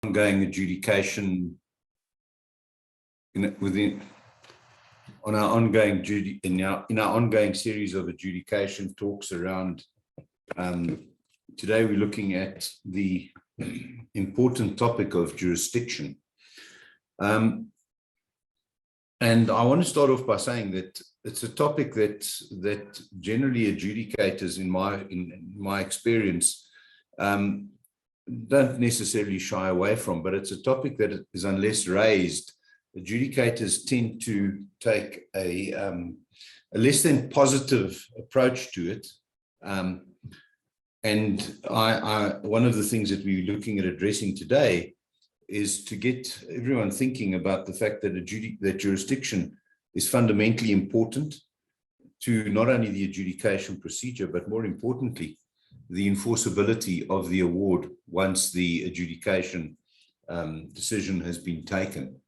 ongoing adjudication in our ongoing series of adjudication talks around. Today we're looking at the important topic of jurisdiction, and I want to start off by saying that it's a topic that generally adjudicators, in my experience, don't necessarily shy away from, but it's a topic that is, unless raised, adjudicators tend to take a less than positive approach to it. And one of the things that we're looking at addressing today is to get everyone thinking about the fact that jurisdiction is fundamentally important to not only the adjudication procedure, but more importantly, the enforceability of the award once the adjudication decision has been taken.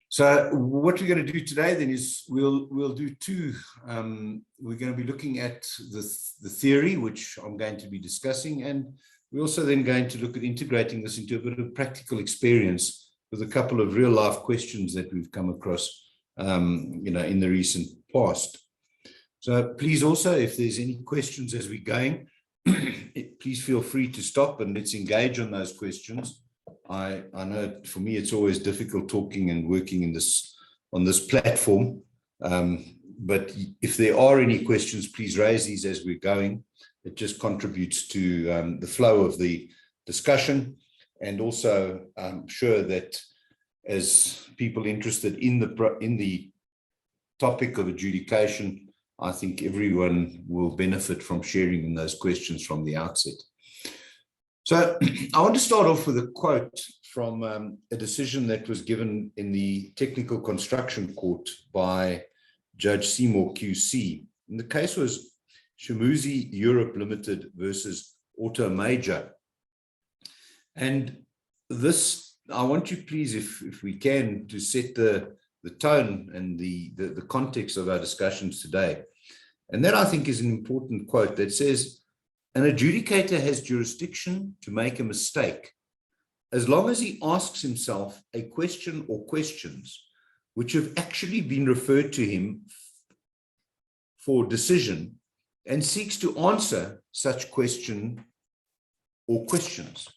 So what we're going to do today then is we'll do two. We're going to be looking at the theory, which I'm going to be discussing, and we're also then going to look at integrating this into a bit of practical experience with a couple of real life questions that we've come across, in the recent past. So please also, if there's any questions as we're going, please feel free to stop and let's engage on those questions. I know for me it's always difficult talking and working on this platform, but if there are any questions, please raise these as we're going. It just contributes to the flow of the discussion, and also I'm sure that as people interested in the topic of adjudication, I think everyone will benefit from sharing in those questions from the outset. So I want to start off with a quote from a decision that was given in the Technical Construction Court by Judge Seymour QC. And the case was Shamuzi Europe Limited versus Auto Major. And this, I want you please, if we can, to set the tone and the context of our discussions today. And that, I think, is an important quote that says, an adjudicator has jurisdiction to make a mistake as long as he asks himself a question or questions which have actually been referred to him for decision and seeks to answer such question or questions.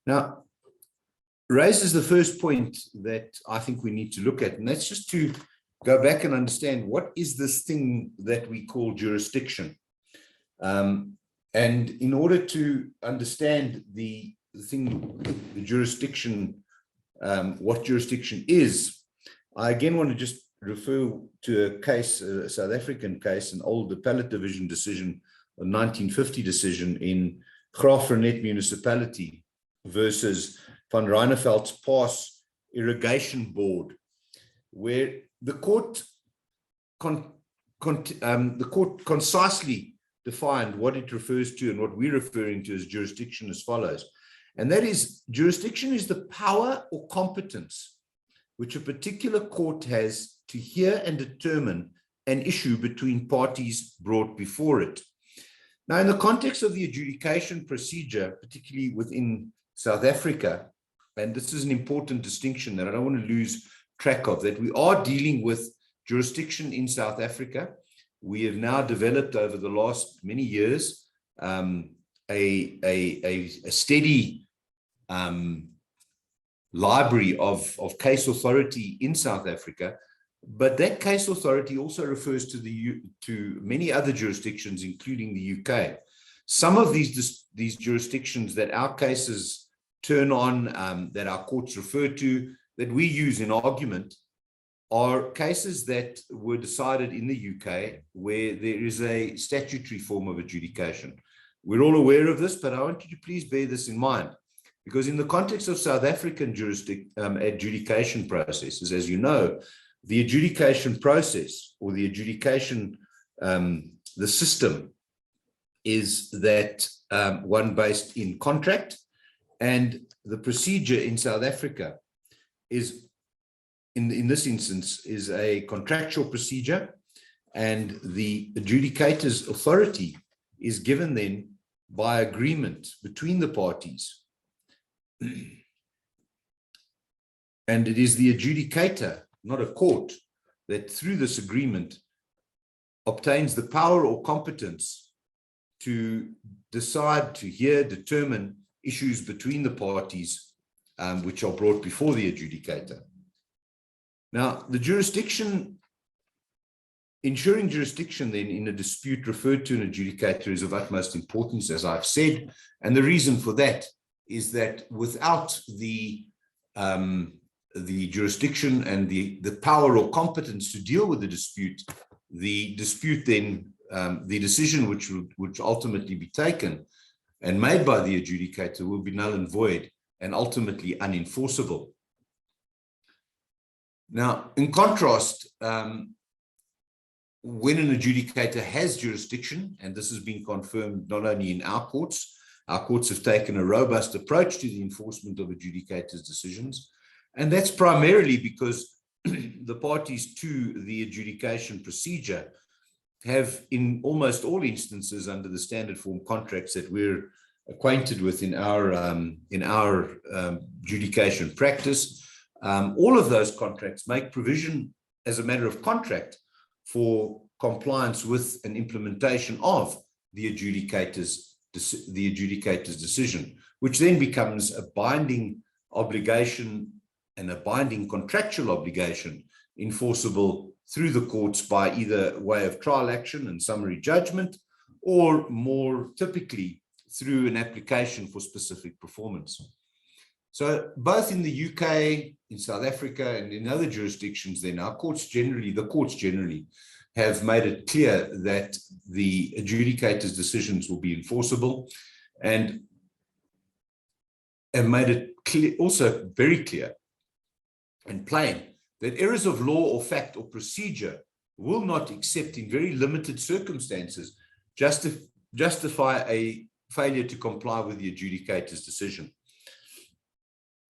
Now, raises the first point that I think we need to look at, and that's just to go back and understand what is this thing that we call jurisdiction. And in order to understand the jurisdiction, what jurisdiction is, I again want to just refer to a case, a South African case, an old appellate division decision, a 1950 decision in Graafrenet Municipality versus Van Reineveld's Pass Irrigation Board, where the court concisely defined what it refers to and what we're referring to as jurisdiction as follows. And that is, jurisdiction is the power or competence which a particular court has to hear and determine an issue between parties brought before it. Now, in the context of the adjudication procedure, particularly within South Africa, and this is an important distinction that I don't want to lose track of, that we are dealing with jurisdiction in South Africa. We have now developed over the last many years a steady library of case authority in South Africa, but that case authority also refers to many other jurisdictions, including the UK. Some of these jurisdictions that our cases turn on, that our courts refer to, that we use in argument, are cases that were decided in the UK where there is a statutory form of adjudication. We're all aware of this, but I want you to please bear this in mind, because in the context of South African adjudication processes, as you know, the adjudication process or the adjudication, the system is that one based in contract, and the procedure in South Africa is, in this instance, is a contractual procedure, and the adjudicator's authority is given then by agreement between the parties And it is the adjudicator, not a court, that through this agreement obtains the power or competence to decide, to hear, determine issues between the parties which are brought before the adjudicator. Now, the jurisdiction, ensuring jurisdiction then in a dispute referred to an adjudicator is of utmost importance, as I've said, and the reason for that is that without the jurisdiction and the power or competence to deal with the dispute then, the decision which ultimately be taken and made by the adjudicator will be null and void and ultimately unenforceable. Now, in contrast, when an adjudicator has jurisdiction, and this has been confirmed not only in our courts have taken a robust approach to the enforcement of adjudicators' decisions, and that's primarily because the parties to the adjudication procedure have, in almost all instances under the standard form contracts that we're acquainted with in our adjudication practice, all of those contracts make provision as a matter of contract for compliance with an implementation of the adjudicator's decision, which then becomes a binding obligation and a binding contractual obligation enforceable through the courts by either way of trial action and summary judgment, or more typically through an application for specific performance. So both in the UK, in South Africa, and in other jurisdictions, then the courts generally have made it clear that the adjudicator's decisions will be enforceable, and have made it clear, also very clear and plain, that errors of law or fact or procedure will not, except in very limited circumstances, justify a failure to comply with the adjudicator's decision.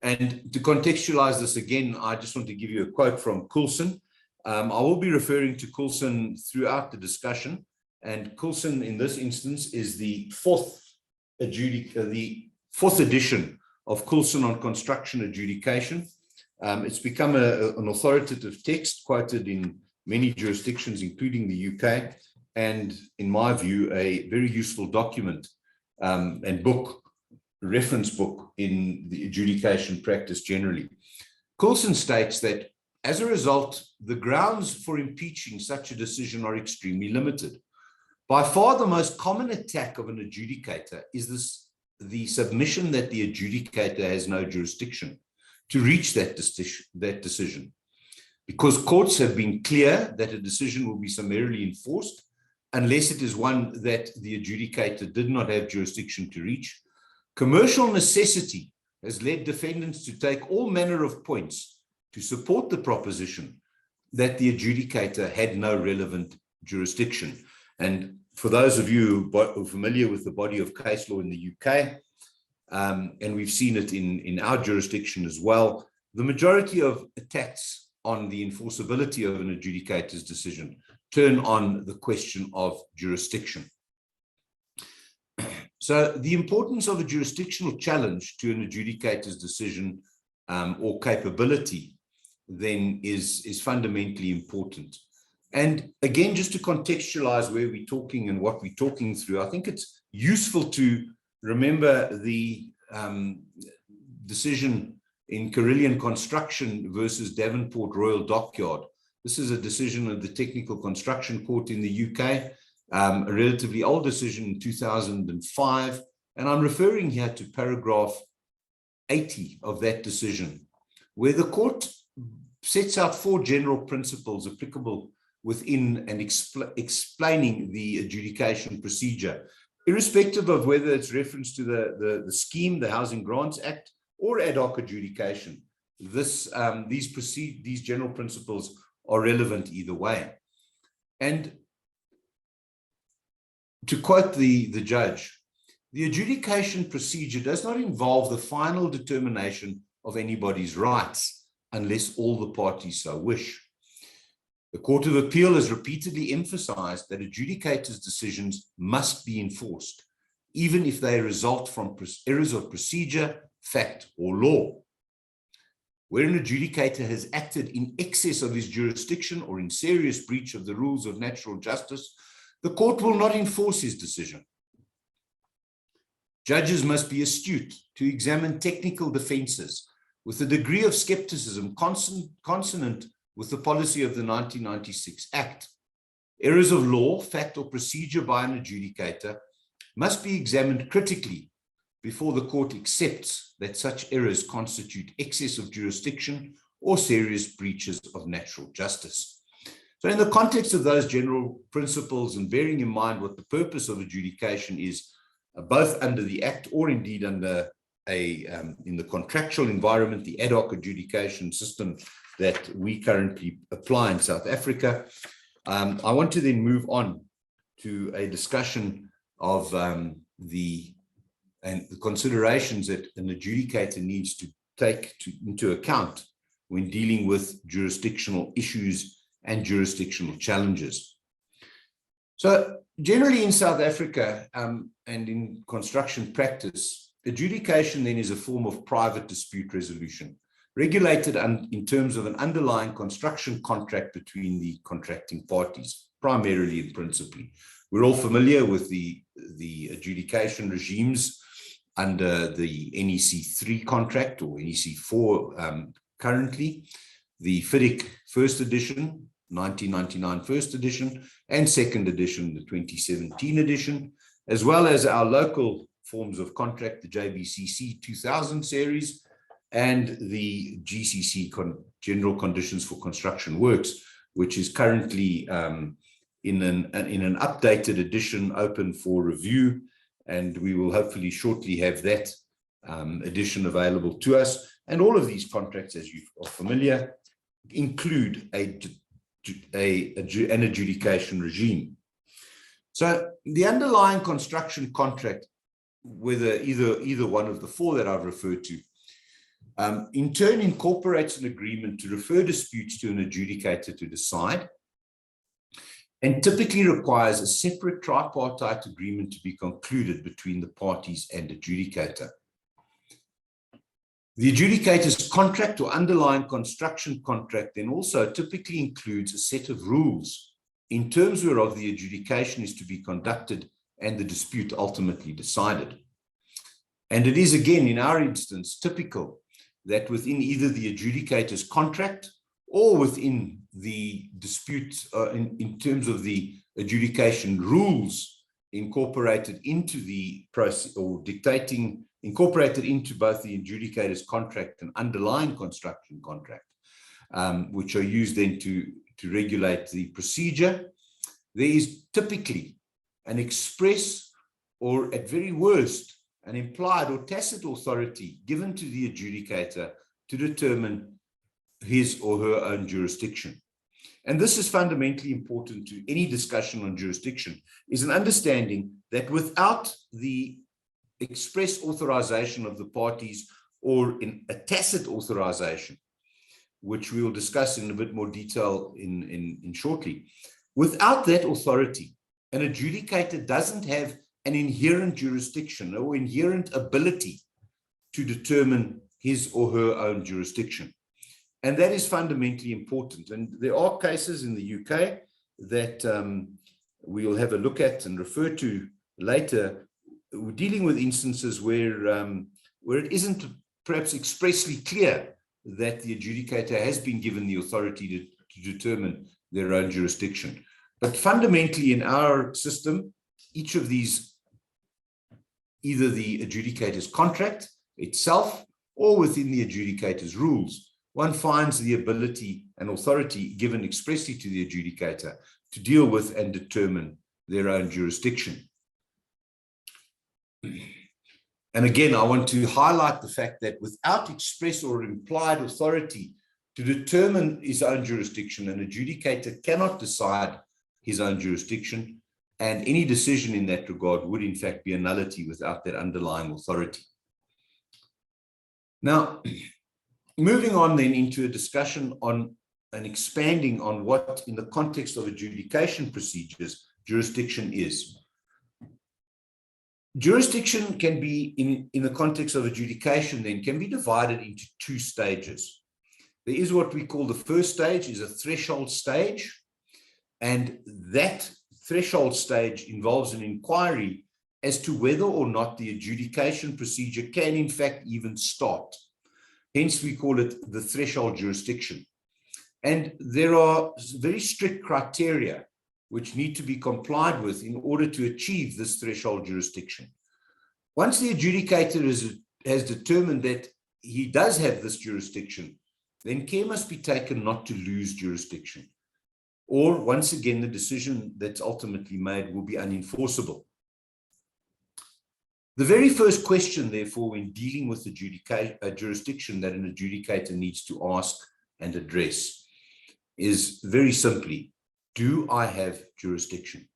And to contextualize this again, I just want to give you a quote from Coulson. I will be referring to Coulson throughout the discussion, and Coulson in this instance is the fourth edition of Coulson on construction adjudication. It's become an authoritative text quoted in many jurisdictions, including the UK, and in my view, a very useful document and book, reference book in the adjudication practice generally. Coulson states that as a result, the grounds for impeaching such a decision are extremely limited. By far the most common attack of an adjudicator is the submission that the adjudicator has no jurisdiction to reach that decision, because courts have been clear that a decision will be summarily enforced unless it is one that the adjudicator did not have jurisdiction to reach. Commercial necessity has led defendants to take all manner of points to support the proposition that the adjudicator had no relevant jurisdiction. And for those of you who are familiar with the body of case law in the UK, and we've seen it in our jurisdiction as well, the majority of attacks on the enforceability of an adjudicator's decision turn on the question of jurisdiction. So the importance of a jurisdictional challenge to an adjudicator's decision or capability then is fundamentally important. And again, just to contextualize where we're talking and what we're talking through, I think it's useful to remember the decision in Carillion Construction versus Davenport Royal Dockyard. This is a decision of the Technical Construction Court in the UK, a relatively old decision in 2005. And I'm referring here to paragraph 80 of that decision, where the court sets out 4 general principles applicable within and explaining the adjudication procedure, irrespective of whether it's reference to the scheme, the Housing Grants Act, or ad hoc adjudication. These general principles are relevant either way. And to quote the judge, the adjudication procedure does not involve the final determination of anybody's rights unless all the parties so wish. The Court of Appeal has repeatedly emphasized that adjudicators' decisions must be enforced, even if they result from errors of procedure, fact, or law. Where an adjudicator has acted in excess of his jurisdiction or in serious breach of the rules of natural justice, the court will not enforce his decision. Judges must be astute to examine technical defenses with a degree of skepticism consonant with the policy of the 1996 Act. Errors of law, fact, or procedure by an adjudicator must be examined critically before the court accepts that such errors constitute excess of jurisdiction or serious breaches of natural justice. So in the context of those general principles and bearing in mind what the purpose of adjudication is, both under the Act or indeed under in the contractual environment, the ad hoc adjudication system that we currently apply in South Africa, I want to then move on to a discussion of the considerations that an adjudicator needs to take into account when dealing with jurisdictional issues and jurisdictional challenges. So generally in South Africa and in construction practice, adjudication then is a form of private dispute resolution, regulated in terms of an underlying construction contract between the contracting parties, primarily and principally. We're all familiar with the adjudication regimes under the NEC 3 contract or NEC 4 currently, the FIDIC first edition, 1999 first edition, and second edition, the 2017 edition, as well as our local forms of contract, the JBCC 2000 series, and the GCC, General Conditions for Construction Works, which is currently in an updated edition open for review, and we will hopefully shortly have that edition available to us. And all of these contracts, as you are familiar, include an adjudication regime. So the underlying construction contract, whether either one of the four that I've referred to, in turn incorporates an agreement to refer disputes to an adjudicator to decide, and typically requires a separate tripartite agreement to be concluded between the parties and adjudicator. The adjudicator's contract or underlying construction contract then also typically includes a set of rules in terms whereof the adjudication is to be conducted and the dispute ultimately decided. And it is again, in our instance, typical that within either the adjudicator's contract or within the dispute in terms of the adjudication rules incorporated into the process or incorporated into both the adjudicator's contract and underlying construction contract, which are used then to regulate the procedure, there is typically an express or at very worst an implied or tacit authority given to the adjudicator to determine his or her own jurisdiction. And this is fundamentally important to any discussion on jurisdiction, is an understanding that without the express authorization of the parties or in a tacit authorization, which we will discuss in a bit more detail in shortly, without that authority, an adjudicator doesn't have an inherent jurisdiction or inherent ability to determine his or her own jurisdiction. And that is fundamentally important. And there are cases in the UK that we will have a look at and refer to later, dealing with instances where it isn't perhaps expressly clear that the adjudicator has been given the authority to determine their own jurisdiction. But fundamentally in our system, each of these, either the adjudicator's contract itself or within the adjudicator's rules, one finds the ability and authority given expressly to the adjudicator to deal with and determine their own jurisdiction. And again, I want to highlight the fact that without express or implied authority to determine his own jurisdiction, an adjudicator cannot decide his own jurisdiction, and any decision in that regard would in fact be a nullity without that underlying authority. Now, moving on then into a discussion on and expanding on what in the context of adjudication procedures jurisdiction is. Jurisdiction can be, in the context of adjudication, then can be divided into two stages. There is what we call the first stage, is a threshold stage. And that threshold stage involves an inquiry as to whether or not the adjudication procedure can in fact even start. Hence, we call it the threshold jurisdiction. And there are very strict criteria which need to be complied with in order to achieve this threshold jurisdiction. Once the adjudicator has determined that he does have this jurisdiction, then care must be taken not to lose jurisdiction. Or once again, the decision that's ultimately made will be unenforceable. The very first question, therefore, when dealing with a jurisdiction that an adjudicator needs to ask and address is very simply, do I have jurisdiction?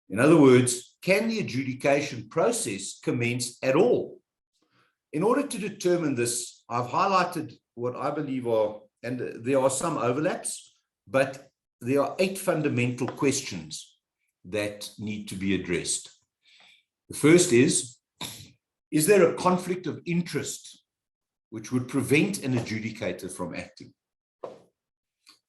In other words, can the adjudication process commence at all? In order to determine this, I've highlighted what I believe are, and there are some overlaps, but there are 8 fundamental questions that need to be addressed. The first is there a conflict of interest which would prevent an adjudicator from acting?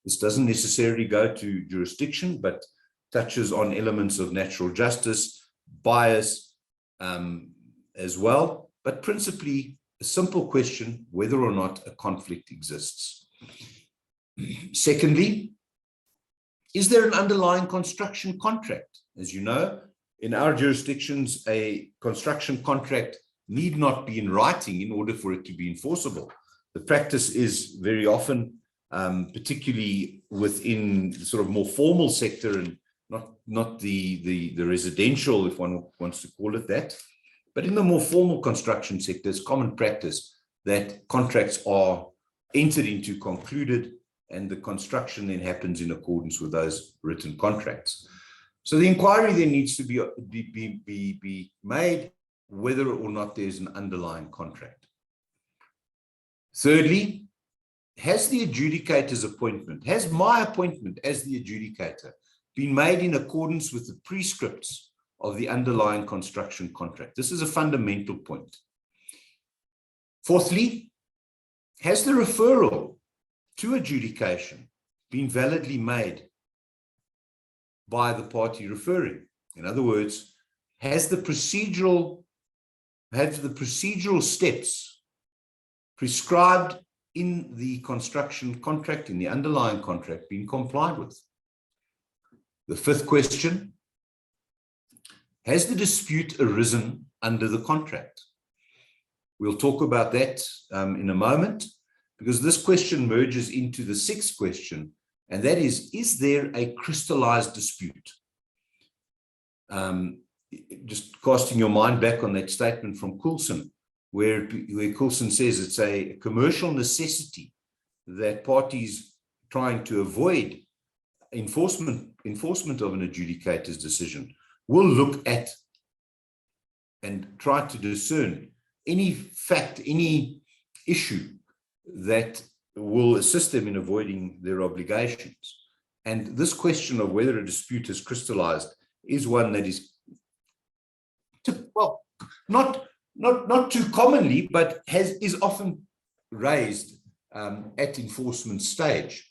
This doesn't necessarily go to jurisdiction, but touches on elements of natural justice, bias as well, but principally a simple question, whether or not a conflict exists. Secondly, is there an underlying construction contract? As you know, in our jurisdictions, a construction contract need not be in writing in order for it to be enforceable. The practice is very often, particularly within the sort of more formal sector and not the residential, if one wants to call it that, but in the more formal construction sector, it's common practice that contracts are entered into, concluded, and the construction then happens in accordance with those written contracts. So the inquiry then needs to be made whether or not there's an underlying contract. Thirdly, has the adjudicator's appointment, has my appointment as the adjudicator been made in accordance with the prescripts of the underlying construction contract? This is a fundamental point. Fourthly, has the referral to adjudication been validly made by the party referring? In other words, have the procedural steps prescribed in the construction contract, in the underlying contract, been complied with? The fifth question, has the dispute arisen under the contract? We'll talk about that in a moment, because this question merges into the sixth question, and that is there a crystallized dispute? Just casting your mind back on that statement from Coulson, where Coulson says it's a commercial necessity that parties trying to avoid enforcement of an adjudicator's decision will look at and try to discern any fact, any issue that will assist them in avoiding their obligations. And this question of whether a dispute is crystallized is one that is, well, not too commonly, but is often raised at enforcement stage.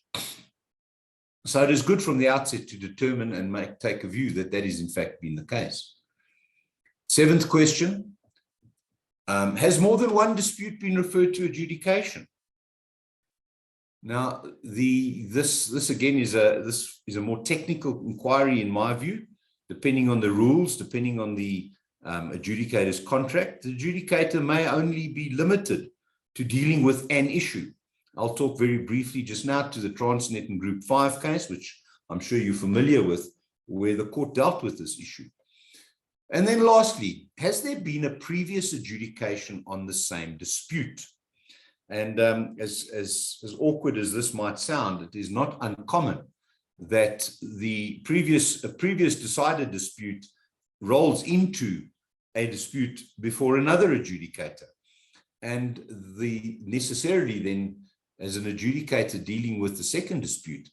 So it is good from the outset to determine and take a view that that is in fact been the case. Seventh question, has more than one dispute been referred to adjudication? Now, this again is a more technical inquiry in my view, depending on the rules, depending on the adjudicator's contract. The adjudicator may only be limited to dealing with an issue. I'll talk very briefly just now to the Transnet and Group 5 case, which I'm sure you're familiar with, where the court dealt with this issue. And then lastly, has there been a previous adjudication on the same dispute? And as awkward as this might sound, it is not uncommon that a previous decided dispute rolls into a dispute before another adjudicator. And necessarily then, as an adjudicator dealing with the second dispute,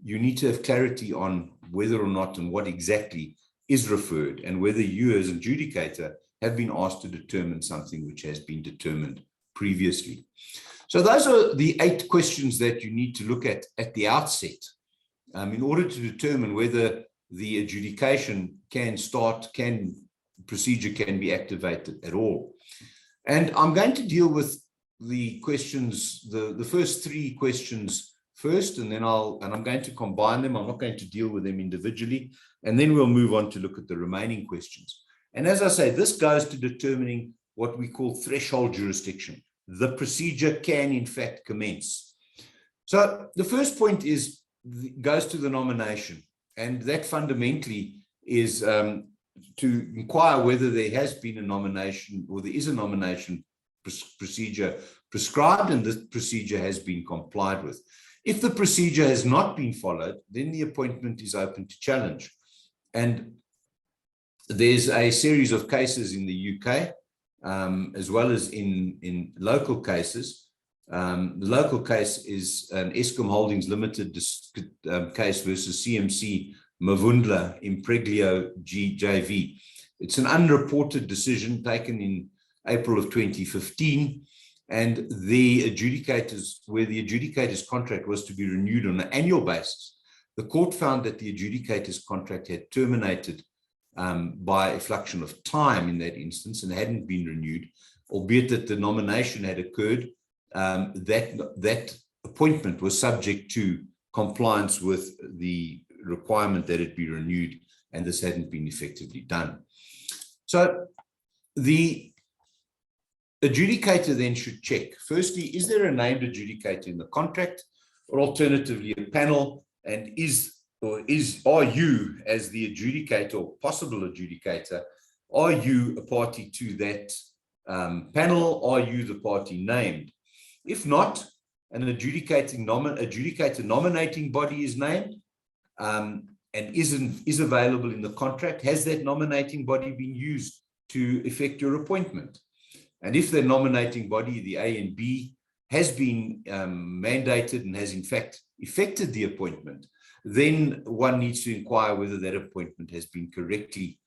you need to have clarity on whether or not and what exactly is referred, and whether you as an adjudicator have been asked to determine something which has been determined previously. So those are the 8 questions that you need to look at the outset in order to determine whether the adjudication can start, procedure can be activated at all. And I'm going to deal with the questions, the first 3 questions first, and then I'm going to combine them. I'm not going to deal with them individually, and then we'll move on to look at the remaining questions. And as I say, this goes to determining what we call threshold jurisdiction. The procedure can in fact commence. So the first point goes to the nomination, and that fundamentally is to inquire whether there has been a nomination, or there is a nomination procedure prescribed and this procedure has been complied with. If the procedure has not been followed, then the appointment is open to challenge. And there's a series of cases in the UK, as well as in local cases. The local case is an Eskom Holdings Limited case versus CMC Mavundla Impreglio JV. It's an unreported decision taken in April of 2015, and the adjudicators, where the adjudicator's contract was to be renewed on an annual basis, the court found that the adjudicator's contract had terminated by effluxion of time in that instance and hadn't been renewed, albeit that the nomination had occurred. That appointment was subject to compliance with the requirement that it be renewed, and this hadn't been effectively done. So the adjudicator then should check, firstly, is there a named adjudicator in the contract, or alternatively a panel, and are you, as the adjudicator or possible adjudicator, are you a party to that panel? Are you the party named? If not, an adjudicator nominating body is named and is available in the contract. Has that nominating body been used to effect your appointment? And if the nominating body, the A and B, has been mandated and has in fact effected the appointment, then one needs to inquire whether that appointment has been correctly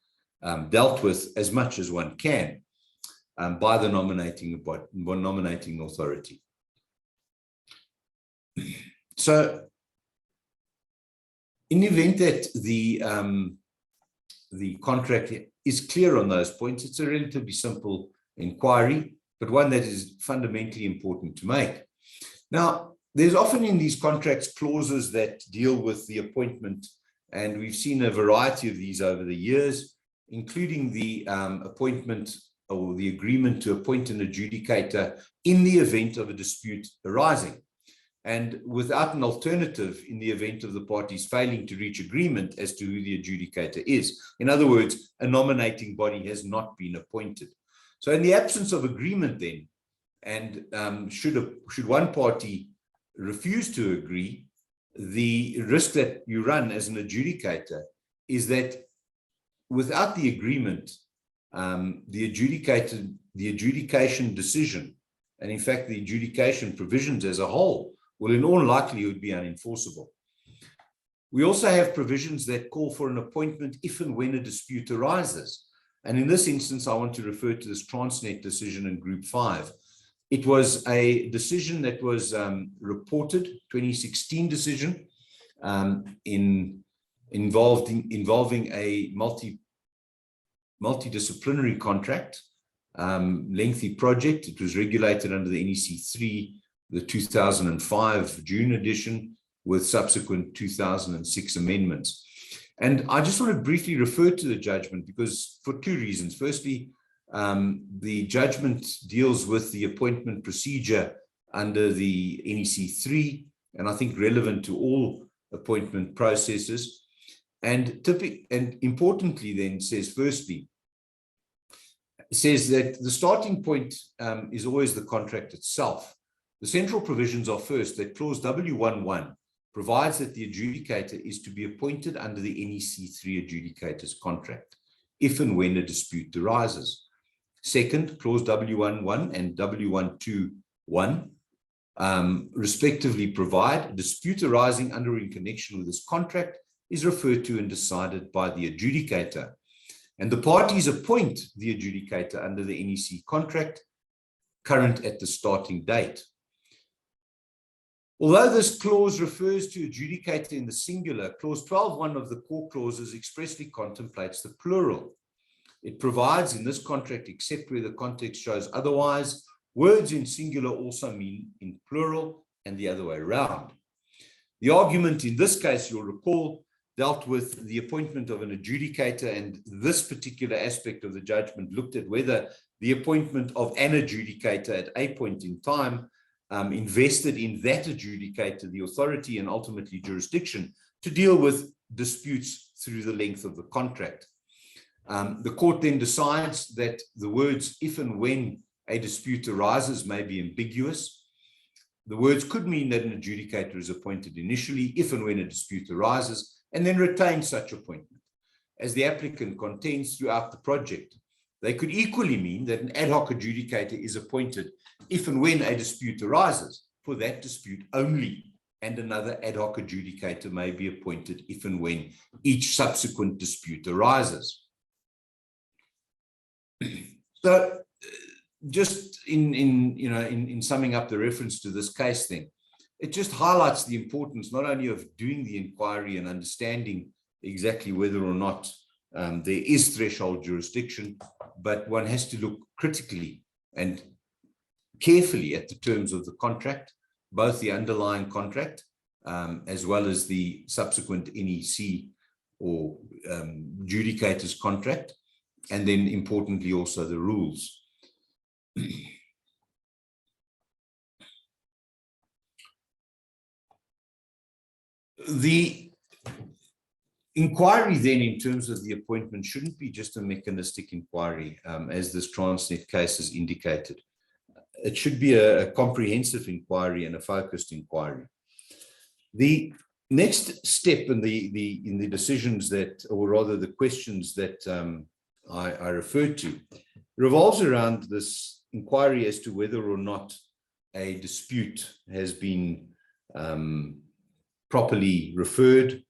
dealt with as much as one can by the nominating authority. So in the event that the contract is clear on those points, it's a relatively simple inquiry, but one that is fundamentally important to make. Now, there's often in these contracts clauses that deal with the appointment, and we've seen a variety of these over the years, including the appointment or the agreement to appoint an adjudicator in the event of a dispute arising, and without an alternative in the event of the parties failing to reach agreement as to who the adjudicator is. In other words, a nominating body has not been appointed. So in the absence of agreement then, and should one party refuse to agree, the risk that you run as an adjudicator is that without the agreement, the adjudication decision, and in fact the adjudication provisions as a whole, will in all likelihood be unenforceable. We also have provisions that call for an appointment if and when a dispute arises. And in this instance, I want to refer to this Transnet decision in Group 5. It was a decision that was reported, 2016 decision, involving a multidisciplinary contract, lengthy project. It was regulated under the NEC 3, the 2005 June edition, with subsequent 2006 amendments. And I just want to briefly refer to the judgment because for 2 reasons. Firstly, the judgment deals with the appointment procedure under the NEC 3, and I think relevant to all appointment processes. And importantly then says that the starting point is always the contract itself. The central provisions are first that clause W11 provides that the adjudicator is to be appointed under the NEC 3 adjudicator's contract, if and when a dispute arises. Second, clause W11 and W121 respectively provide a dispute arising under or in connection with this contract is referred to and decided by the adjudicator. And the parties appoint the adjudicator under the NEC contract, current at the starting date. Although this clause refers to adjudicator in the singular, clause 12.1 of the core clauses expressly contemplates the plural. It provides in this contract, except where the context shows otherwise, words in singular also mean in plural and the other way around. The argument in this case, you'll recall, dealt with the appointment of an adjudicator, and this particular aspect of the judgment looked at whether the appointment of an adjudicator at a point in time invested in that adjudicator the authority and ultimately jurisdiction to deal with disputes through the length of the contract. The court then decides that the words if and when a dispute arises may be ambiguous. The words could mean that an adjudicator is appointed initially if and when a dispute arises, and then retain such appointment as the applicant contends throughout the project. They could equally mean that an ad hoc adjudicator is appointed if and when a dispute arises for that dispute only, and another ad hoc adjudicator may be appointed if and when each subsequent dispute arises. So just in summing up the reference to this case then, it just highlights the importance not only of doing the inquiry and understanding exactly whether or not there is threshold jurisdiction, but one has to look critically and carefully at the terms of the contract, both the underlying contract as well as the subsequent NEC or adjudicator's contract, and then importantly also the rules. The inquiry then in terms of the appointment shouldn't be just a mechanistic inquiry, as this Transnet case has indicated. It should be a comprehensive inquiry and a focused inquiry. The next step in the decisions that, or rather the questions that I referred to, revolves around this inquiry as to whether or not a dispute has been properly referred,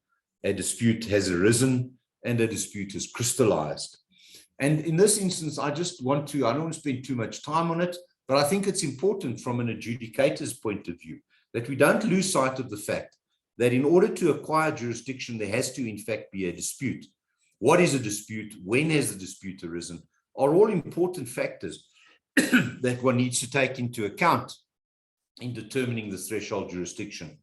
a dispute has arisen, and a dispute has crystallized. And in this instance, I don't want to spend too much time on it, but I think it's important from an adjudicator's point of view that we don't lose sight of the fact that in order to acquire jurisdiction, there has to in fact be a dispute. What is a dispute? When has the dispute arisen? Are all important factors that one needs to take into account in determining the threshold jurisdiction.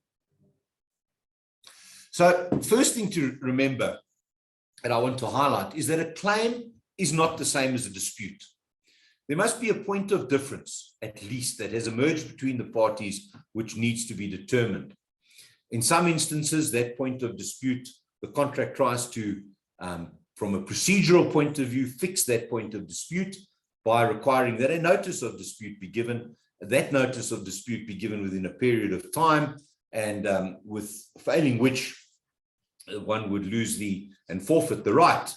So first thing to remember that I want to highlight is that a claim is not the same as a dispute. There must be a point of difference, at least, that has emerged between the parties which needs to be determined. In some instances, that point of dispute, the contract tries to, from a procedural point of view, fix that point of dispute by requiring that a notice of dispute be given, that notice of dispute be given within a period of time, and with failing which one would lose and forfeit the right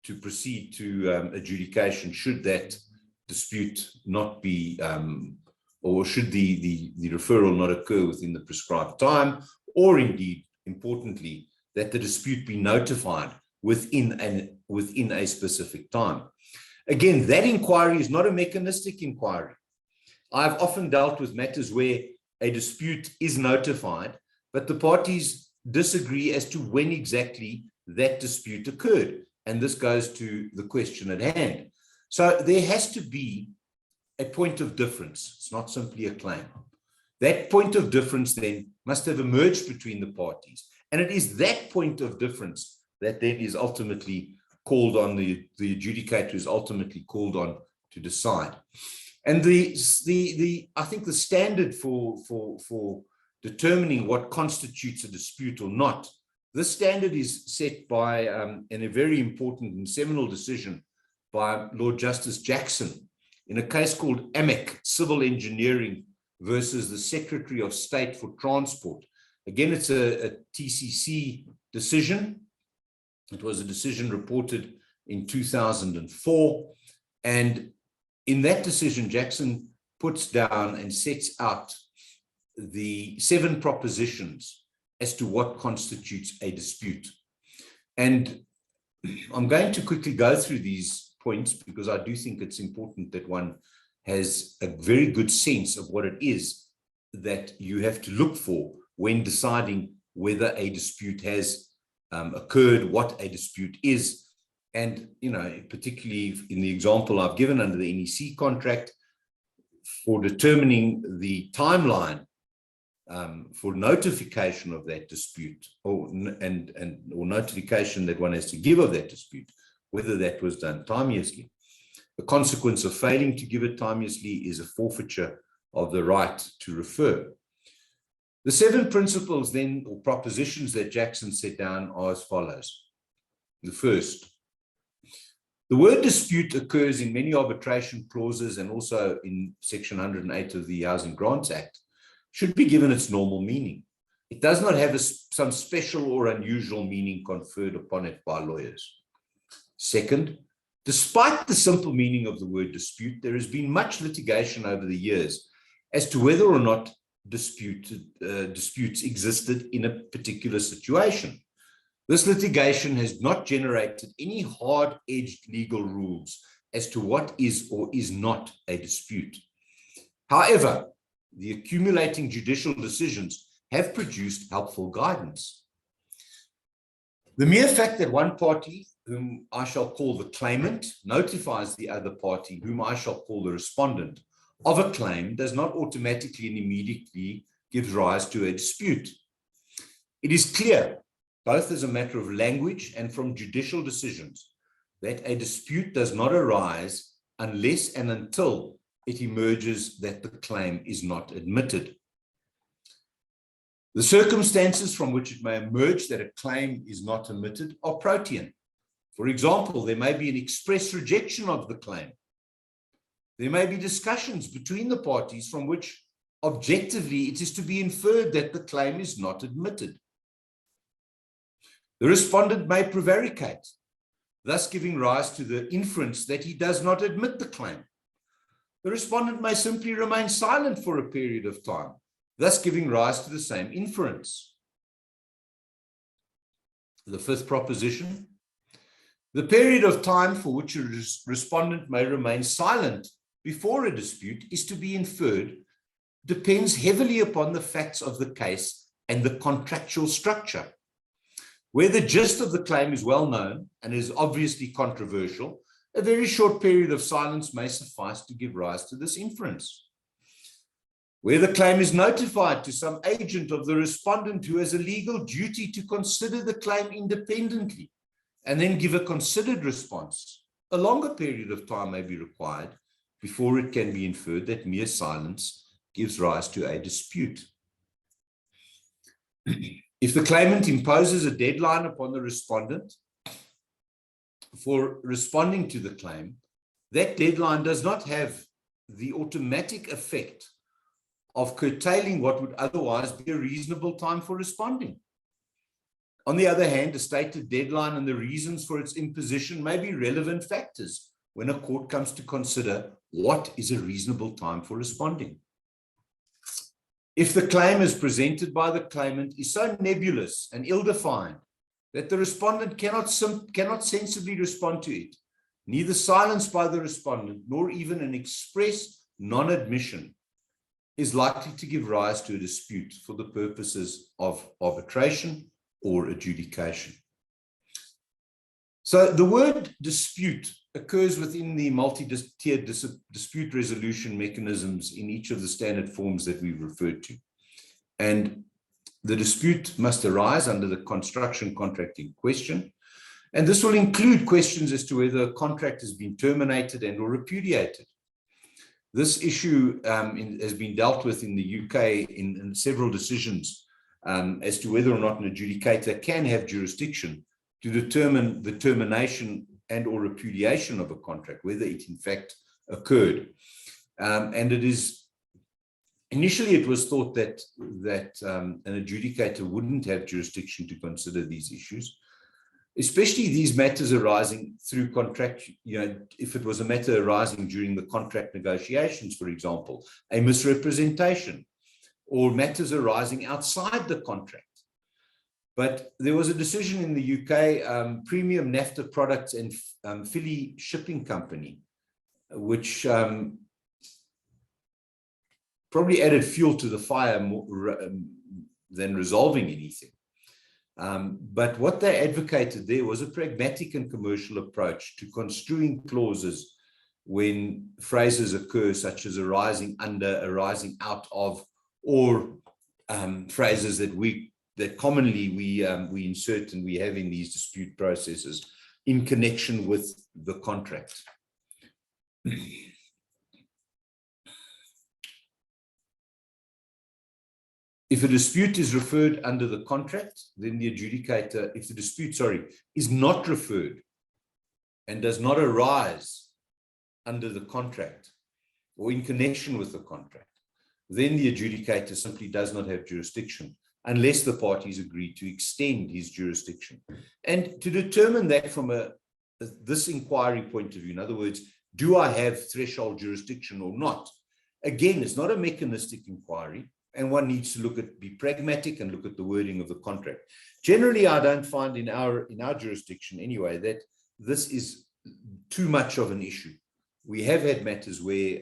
to proceed to adjudication should that dispute not be, or should the referral not occur within the prescribed time, or indeed, importantly, that the dispute be notified within a specific time. Again, that inquiry is not a mechanistic inquiry. I've often dealt with matters where a dispute is notified, but the parties disagree as to when exactly that dispute occurred. And this goes to the question at hand. So there has to be a point of difference. It's not simply a claim. That point of difference then must have emerged between the parties. And it is that point of difference that then is ultimately called on, the adjudicator is ultimately called on to decide. And I think the standard for determining what constitutes a dispute or not, this standard is set by in a very important and seminal decision by Lord Justice Jackson in a case called AMEC, Civil Engineering versus the Secretary of State for Transport. Again, it's a TCC decision. It was a decision reported in 2004. And in that decision, Jackson puts down and sets out the 7 propositions as to what constitutes a dispute. And I'm going to quickly go through these points because I do think it's important that one has a very good sense of what it is that you have to look for when deciding whether a dispute has occurred, what a dispute is. And, particularly in the example I've given under the NEC contract, for determining the timeline for notification of that dispute or notification that one has to give of that dispute, whether that was done timeously. The consequence of failing to give it timeously is a forfeiture of the right to refer. The 7 principles then, or propositions that Jackson set down are as follows. The first, the word dispute occurs in many arbitration clauses and also in Section 108 of the Housing Grants Act, should be given its normal meaning. It does not have some special or unusual meaning conferred upon it by lawyers. Second, despite the simple meaning of the word dispute, there has been much litigation over the years as to whether or not disputes existed in a particular situation. This litigation has not generated any hard-edged legal rules as to what is or is not a dispute. However, the accumulating judicial decisions have produced helpful guidance. The mere fact that one party, whom I shall call the claimant, notifies the other party, whom I shall call the respondent, of a claim does not automatically and immediately give rise to a dispute. It is clear, both as a matter of language and from judicial decisions, that a dispute does not arise unless and until it emerges that the claim is not admitted. The circumstances from which it may emerge that a claim is not admitted are protean. For example, there may be an express rejection of the claim. There may be discussions between the parties from which objectively it is to be inferred that the claim is not admitted. The respondent may prevaricate, thus giving rise to the inference that he does not admit the claim. The respondent may simply remain silent for a period of time, thus giving rise to the same inference. The fifth proposition, the period of time for which a respondent may remain silent before a dispute is to be inferred depends heavily upon the facts of the case and the contractual structure. Where the gist of the claim is well known and is obviously controversial, a very short period of silence may suffice to give rise to this inference. Where the claim is notified to some agent of the respondent who has a legal duty to consider the claim independently and then give a considered response, a longer period of time may be required before it can be inferred that mere silence gives rise to a dispute. If the claimant imposes a deadline upon the respondent for responding to the claim, that deadline does not have the automatic effect of curtailing what would otherwise be a reasonable time for responding. On the other hand, a stated deadline and the reasons for its imposition may be relevant factors when a court comes to consider what is a reasonable time for responding. If the claim as presented by the claimant is so nebulous and ill-defined that the respondent cannot sensibly respond to it, neither silence by the respondent nor even an express non-admission is likely to give rise to a dispute for the purposes of arbitration or adjudication. So the word dispute occurs within the multi-tiered dispute resolution mechanisms in each of the standard forms that we've referred to. And the dispute must arise under the construction contract in question. And this will include questions as to whether a contract has been terminated and or repudiated. This issue has been dealt with in the UK in several decisions as to whether or not an adjudicator can have jurisdiction to determine the termination and or repudiation of a contract, whether it in fact occurred. And it is, initially it was thought that an adjudicator wouldn't have jurisdiction to consider these issues, especially these matters arising through contract, if it was a matter arising during the contract negotiations, for example, a misrepresentation, or matters arising outside the contract. But there was a decision in the UK, Premium Naphtha Products and Philly Shipping Company, which probably added fuel to the fire more, than resolving anything. But what they advocated there was a pragmatic and commercial approach to construing clauses when phrases occur, such as arising under, arising out of, or phrases that commonly we insert and we have in these dispute processes in connection with the contract. If a dispute is referred under the contract, then the adjudicator, if the dispute, is not referred and does not arise under the contract or in connection with the contract, then the adjudicator simply does not have jurisdiction unless the parties agree to extend his jurisdiction. And to determine that from this inquiry point of view, in other words, do I have threshold jurisdiction or not? Again, it's not a mechanistic inquiry. And one needs to be pragmatic and look at the wording of the contract. Generally, I don't find in our jurisdiction anyway that this is too much of an issue. We have had matters where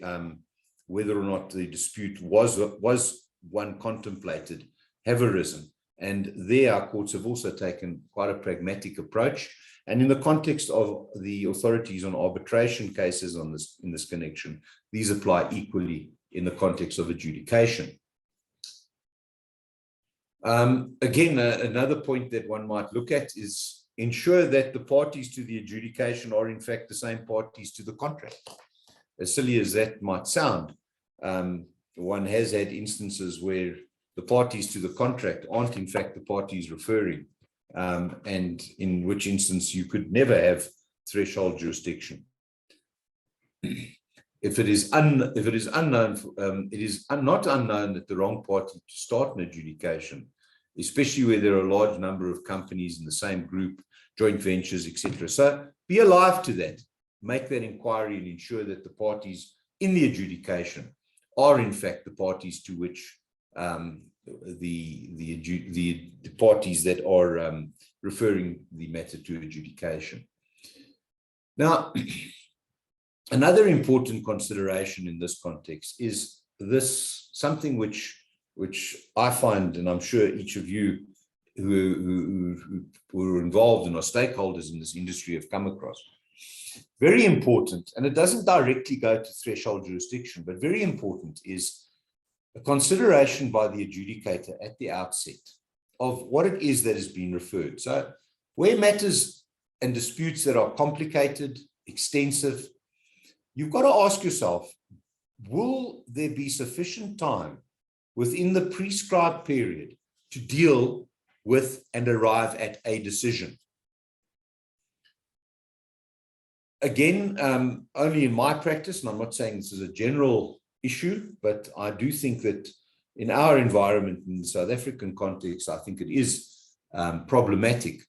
whether or not the dispute was one contemplated have arisen, and there our courts have also taken quite a pragmatic approach. And in the context of the authorities on arbitration cases in this connection, these apply equally in the context of adjudication. Again, another point that one might look at is ensure that the parties to the adjudication are in fact the same parties to the contract. As silly as that might sound, one has had instances where the parties to the contract aren't in fact the parties referring, and in which instance you could never have threshold jurisdiction. If it is unknown, it is not unknown that the wrong party to start an adjudication, especially where there are a large number of companies in the same group, joint ventures, etc. So be alive to that, make that inquiry and ensure that the parties in the adjudication are in fact the parties to which the parties that are referring the matter to adjudication. Now, another important consideration in this context is something which I find, and I'm sure each of you who are involved and are stakeholders in this industry have come across. Very important, and it doesn't directly go to threshold jurisdiction, but very important is a consideration by the adjudicator at the outset of what it is that is being referred. So where matters and disputes that are complicated, extensive, you've got to ask yourself, will there be sufficient time within the prescribed period to deal with and arrive at a decision? Again, only in my practice, and I'm not saying this is a general issue, but I do think that in our environment, in the South African context, I think it is problematic.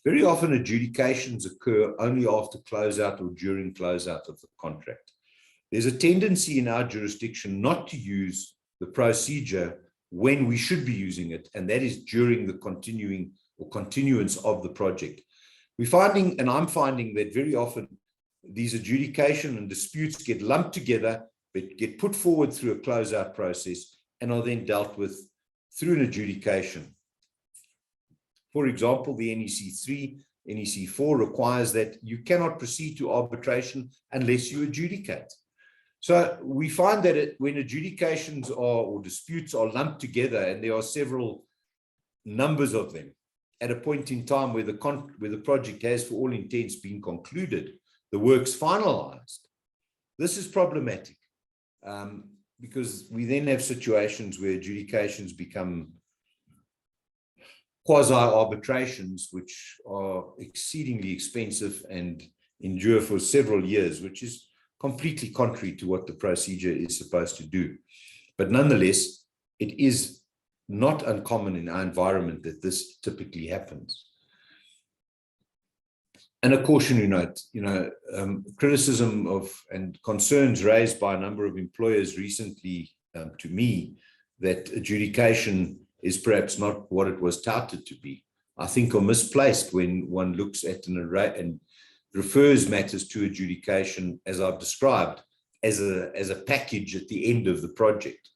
Very often adjudications occur only after closeout or during closeout of the contract. There's a tendency in our jurisdiction not to use the procedure when we should be using it, and that is during the continuing or continuance of the project. We're finding, and I'm finding, that very often these adjudication and disputes get lumped together, but get put forward through a closeout process and are then dealt with through an adjudication. For example, the NEC 3, NEC 4 requires that you cannot proceed to arbitration unless you adjudicate. So we find that when adjudications or disputes are lumped together, and there are several numbers of them at a point in time where the project has, for all intents, been concluded, the work's finalized, this is problematic, because we then have situations where adjudications become quasi-arbitrations, which are exceedingly expensive and endure for several years, which is completely contrary to what the procedure is supposed to do. But nonetheless, it is not uncommon in our environment that this typically happens. And a cautionary note, criticism of and concerns raised by a number of employers recently to me that adjudication is perhaps not what it was touted to be. I think, are misplaced when one looks at an array and refers matters to adjudication, as I've described, as a package at the end of the project.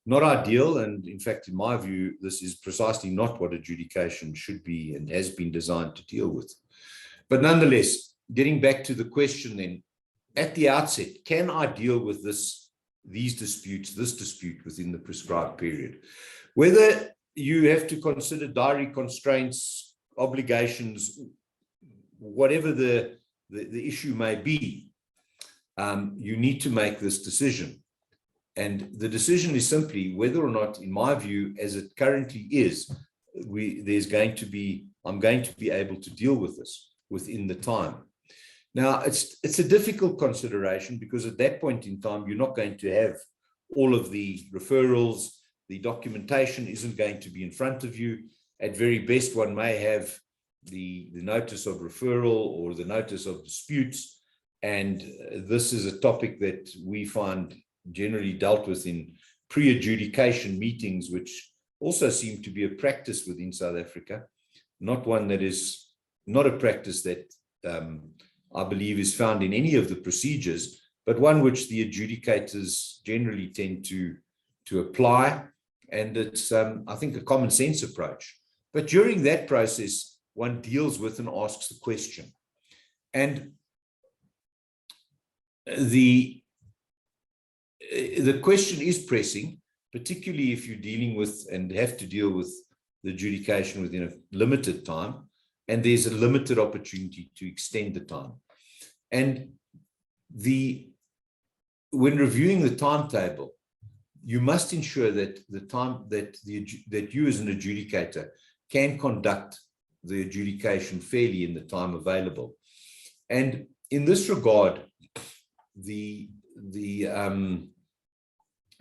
Not ideal, and in fact, in my view, this is precisely not what adjudication should be and has been designed to deal with. But nonetheless, getting back to the question then, at the outset, can I deal with this dispute within the prescribed period? Whether you have to consider diary constraints, obligations, whatever the issue may be, you need to make this decision. And the decision is simply whether or not, in my view, as it currently is, I'm going to be able to deal with this within the time. Now, it's a difficult consideration because at that point in time, you're not going to have all of the referrals, the documentation isn't going to be in front of you. At very best, one may have the notice of referral or the notice of disputes. And this is a topic that we find generally dealt with in pre-adjudication meetings, which also seem to be a practice within South Africa, not one that is not a practice that I believe is found in any of the procedures, but one which the adjudicators generally tend to apply. And it's, I think, a common sense approach. But during that process, one deals with and asks the question. And the question is pressing, particularly if you're dealing with and have to deal with the adjudication within a limited time, and there's a limited opportunity to extend the time. And when reviewing the timetable, you must ensure that that you as an adjudicator can conduct the adjudication fairly in the time available. And in this regard, the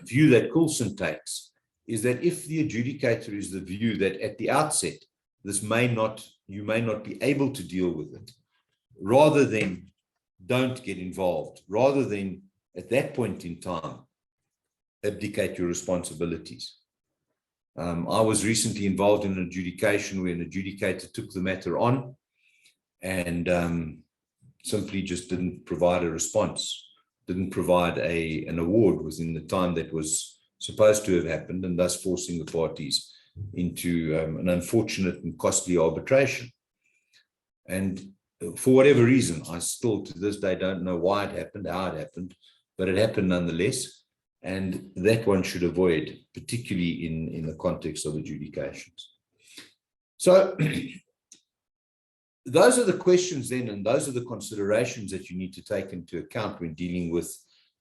view that Coulson takes is that if the adjudicator is the view that at the outset, you may not be able to deal with it, rather than don't get involved, rather than at that point in time, abdicate your responsibilities. I was recently involved in an adjudication where an adjudicator took the matter on and simply just didn't provide a response, didn't provide an award within the time that was supposed to have happened, and thus forcing the parties into an unfortunate and costly arbitration. And for whatever reason, I still to this day don't know why it happened, how it happened, but it happened nonetheless. And that one should avoid, particularly in the context of adjudications. So those are the questions then, and those are the considerations that you need to take into account when dealing with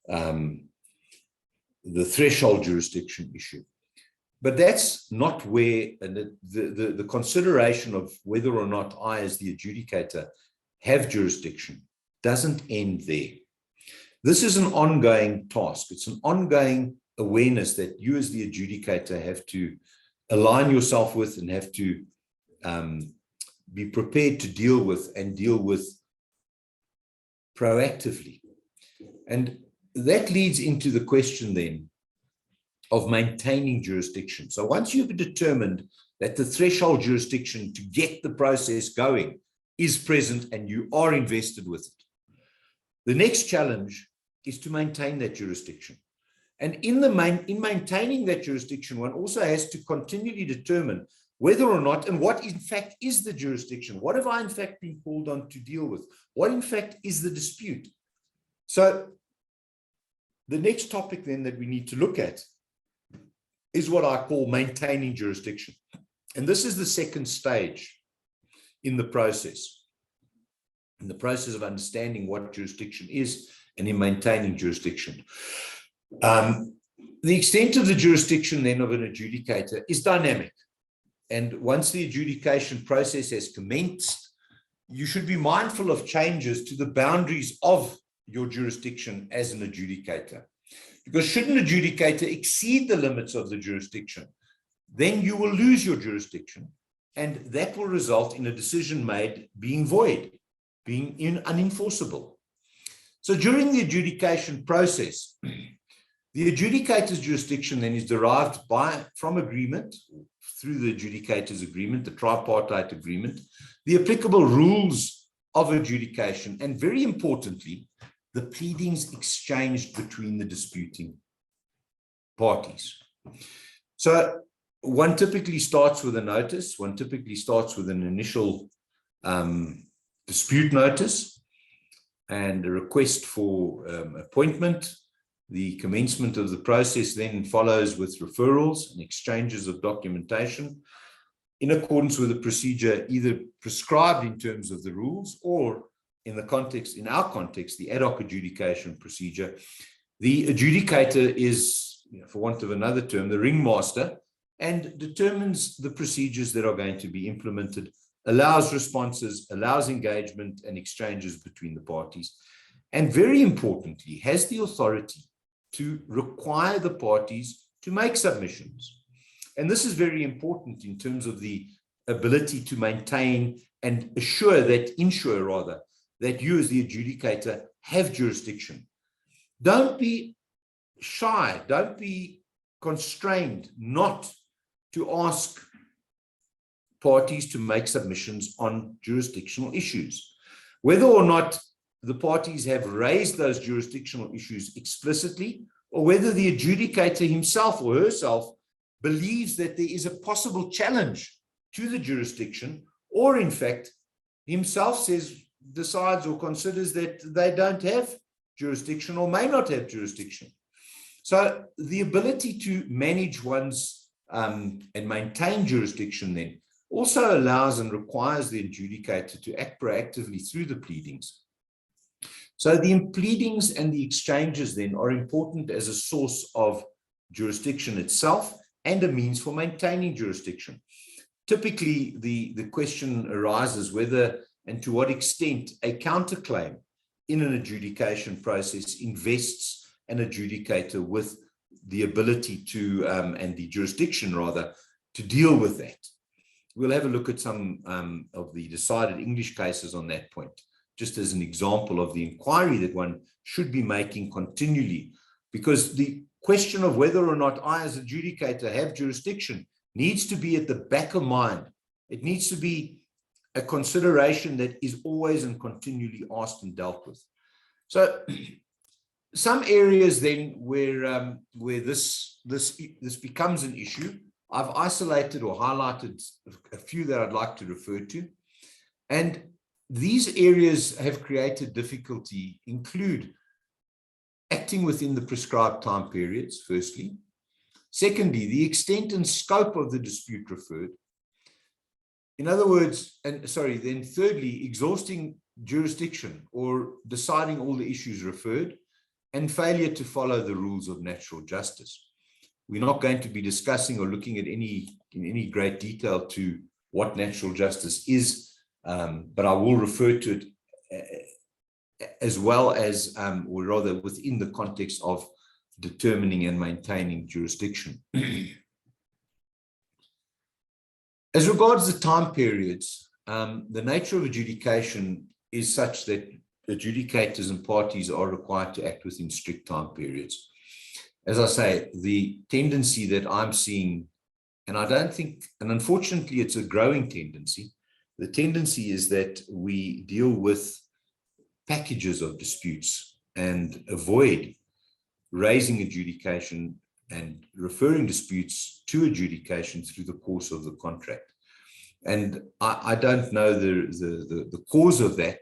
the threshold jurisdiction issue. But that's not where the consideration of whether or not I, as the adjudicator, have jurisdiction doesn't end there. This is an ongoing task. It's an ongoing awareness that you as the adjudicator have to align yourself with and have to be prepared to deal with and deal with proactively. And that leads into the question then of maintaining jurisdiction. So once you've determined that the threshold jurisdiction to get the process going is present and you are invested with it, the next challenge is to maintain that jurisdiction. And in maintaining that jurisdiction, one also has to continually determine whether or not, and what in fact is the jurisdiction. What have I in fact been called on to deal with? What in fact is the dispute? So the next topic then that we need to look at is what I call maintaining jurisdiction. And this is the second stage in the process of understanding what jurisdiction is and in maintaining jurisdiction. The extent of the jurisdiction then of an adjudicator is dynamic. And once the adjudication process has commenced, you should be mindful of changes to the boundaries of your jurisdiction as an adjudicator. Because should an adjudicator exceed the limits of the jurisdiction, then you will lose your jurisdiction, and that will result in a decision made being void, being unenforceable. So during the adjudication process, The adjudicator's jurisdiction then is derived from agreement, through the adjudicator's agreement, the tripartite agreement, the applicable rules of adjudication, and very importantly, the pleadings exchanged between the disputing parties. So one typically starts with a notice, one typically starts with an initial dispute notice and a request for appointment. The commencement of the process then follows with referrals and exchanges of documentation in accordance with the procedure either prescribed in terms of the rules or in our context, the ad hoc adjudication procedure. The adjudicator is, for want of another term, the ringmaster, and determines the procedures that are going to be implemented, allows responses, allows engagement and exchanges between the parties, and very importantly, has the authority to require the parties to make submissions. And this is very important in terms of the ability to maintain and ensure that you as the adjudicator have jurisdiction. Don't be shy, don't be constrained not to ask parties to make submissions on jurisdictional issues. Whether or not the parties have raised those jurisdictional issues explicitly, or whether the adjudicator himself or herself believes that there is a possible challenge to the jurisdiction, or in fact, himself decides or considers that they don't have jurisdiction or may not have jurisdiction. So the ability to manage one's and maintain jurisdiction then also allows and requires the adjudicator to act proactively through the pleadings. So the pleadings and the exchanges then are important as a source of jurisdiction itself and a means for maintaining jurisdiction. Typically, the question arises whether and to what extent a counterclaim in an adjudication process invests an adjudicator with the ability to, and the jurisdiction rather, to deal with that. We'll have a look at some of the decided English cases on that point, just as an example of the inquiry that one should be making continually, because the question of whether or not I as adjudicator have jurisdiction needs to be at the back of mind. It needs to be a consideration that is always and continually asked and dealt with. So some areas then where this becomes an issue, I've isolated or highlighted a few that I'd like to refer to. And these areas have created difficulty include acting within the prescribed time periods, firstly. Secondly, the extent and scope of the dispute referred. In other words, then thirdly, exhausting jurisdiction or deciding all the issues referred, and failure to follow the rules of natural justice. We're not going to be discussing or looking at in any great detail to what natural justice is, but I will refer to it as well as, or rather within the context of determining and maintaining jurisdiction. As regards the time periods, the nature of adjudication is such that adjudicators and parties are required to act within strict time periods. As I say, the tendency that I'm seeing, and I don't think, and unfortunately it's a growing tendency, the tendency is that we deal with packages of disputes and avoid raising adjudication and referring disputes to adjudication through the course of the contract. And I don't know the cause of that,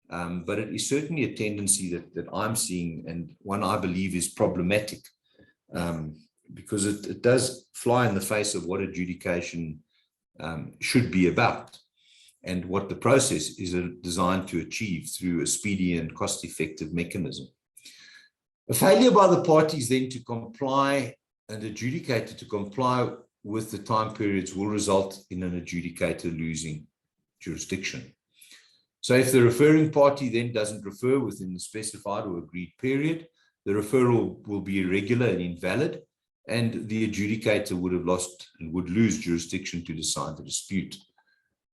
but it is certainly a tendency that I'm seeing, and one I believe is problematic, because it does fly in the face of what adjudication should be about and what the process is designed to achieve through a speedy and cost-effective mechanism. A failure by the parties then to comply and adjudicator to comply with the time periods will result in an adjudicator losing jurisdiction. So if the referring party then doesn't refer within the specified or agreed period, the referral will be irregular and invalid, and the adjudicator would have lost and would lose jurisdiction to decide the dispute.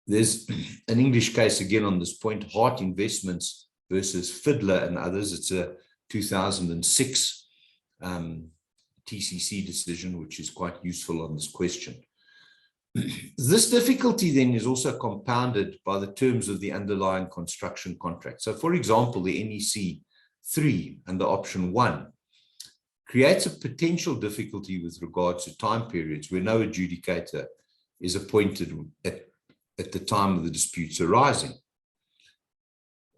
There's an English case again on this point, Hart Investments versus Fiddler and others. It's a 2006 TCC decision, which is quite useful on this question. This difficulty then is also compounded by the terms of the underlying construction contract. So, for example, the NEC 3 under option 1 creates a potential difficulty with regards to time periods where no adjudicator is appointed at the time of the disputes arising.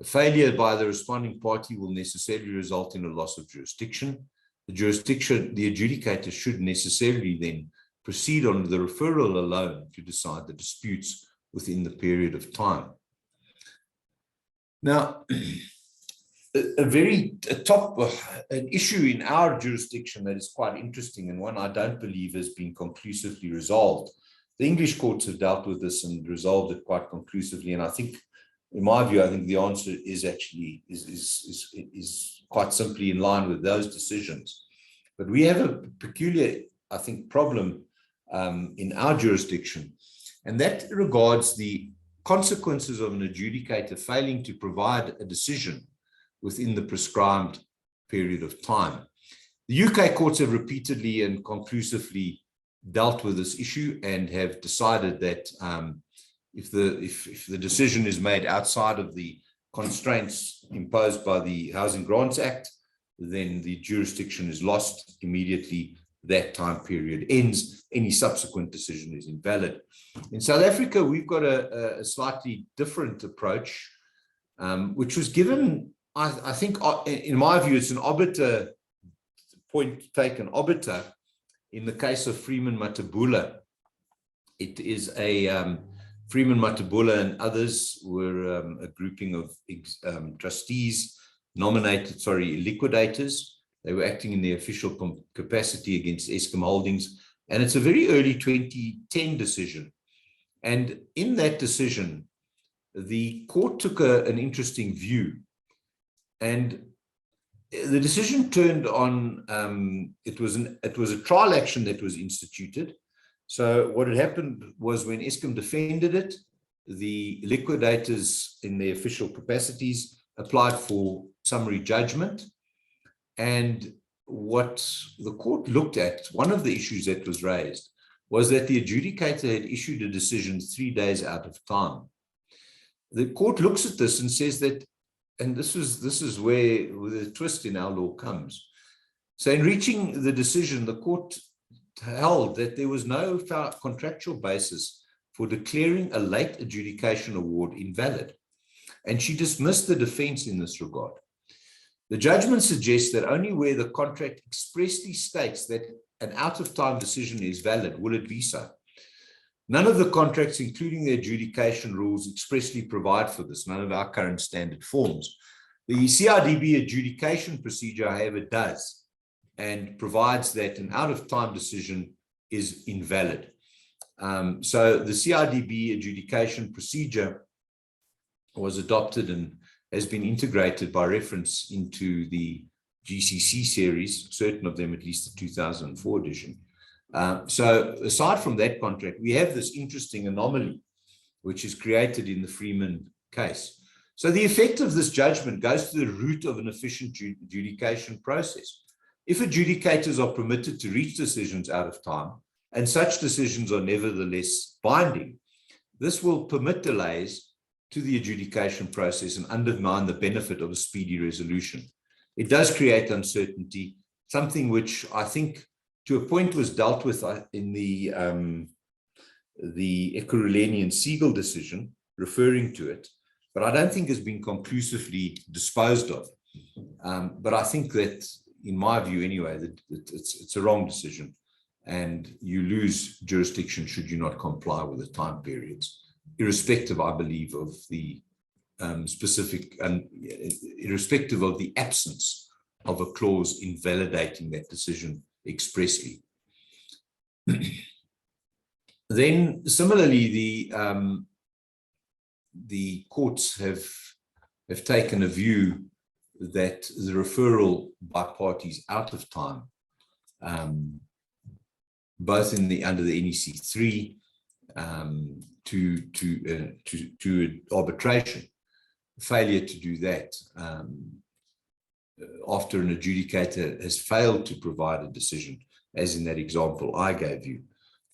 A failure by the responding party will necessarily result in a loss of jurisdiction. The adjudicator should necessarily then proceed on the referral alone to decide the disputes within the period of time. Now, an issue in our jurisdiction that is quite interesting, and one I don't believe has been conclusively resolved. The English courts have dealt with this and resolved it quite conclusively, and I think, in my view, I think the answer is actually is quite simply in line with those decisions. But we have a peculiar, I think, problem in our jurisdiction, and that regards the consequences of an adjudicator failing to provide a decision within the prescribed period of time. The UK courts have repeatedly and conclusively dealt with this issue and have decided that if the decision is made outside of the constraints imposed by the Housing Grants Act, then the jurisdiction is lost immediately. That time period ends. Any subsequent decision is invalid. In South Africa, we've got a slightly different approach, which was given, I think, in my view, it's an obiter, point taken obiter, in the case of Freeman Matabula. It is a Freeman Matabula and others were a grouping of trustees, liquidators. They were acting in their official capacity against Eskom Holdings. And it's a very early 2010 decision. And in that decision, the court took an interesting view. And the decision turned on, it was a trial action that was instituted. So what had happened was when Eskom defended it, the liquidators in their official capacities applied for summary judgment. And what the court looked at, one of the issues that was raised, was that the adjudicator had issued a decision 3 days out of time. The court looks at this and says that, and this is where the twist in our law comes. So in reaching the decision, the court held that there was no contractual basis for declaring a late adjudication award invalid. And she dismissed the defense in this regard. The judgment suggests that only where the contract expressly states that an out-of-time decision is valid will it be so. None of the contracts, including the adjudication rules, expressly provide for this, none of our current standard forms. The CRDB adjudication procedure, however, does, and provides that an out-of-time decision is invalid. So the CRDB adjudication procedure was adopted and has been integrated by reference into the GCC series, certain of them at least the 2004 edition. So aside from that contract, we have this interesting anomaly, which is created in the Freeman case. So the effect of this judgment goes to the root of an efficient adjudication process. If adjudicators are permitted to reach decisions out of time, and such decisions are nevertheless binding, this will permit delays to the adjudication process and undermine the benefit of a speedy resolution. It does create uncertainty, something which I think to a point was dealt with in the Ekurhuleni and Siegel decision, referring to it, but I don't think has been conclusively disposed of. But I think that, in my view anyway, that it's a wrong decision, and you lose jurisdiction should you not comply with the time periods, irrespective, I believe, of the specific and irrespective of the absence of a clause invalidating that decision expressly. Then, similarly, the courts have taken a view that the referral by parties out of time, both under the NEC 3 to arbitration, failure to do that after an adjudicator has failed to provide a decision, as in that example I gave you,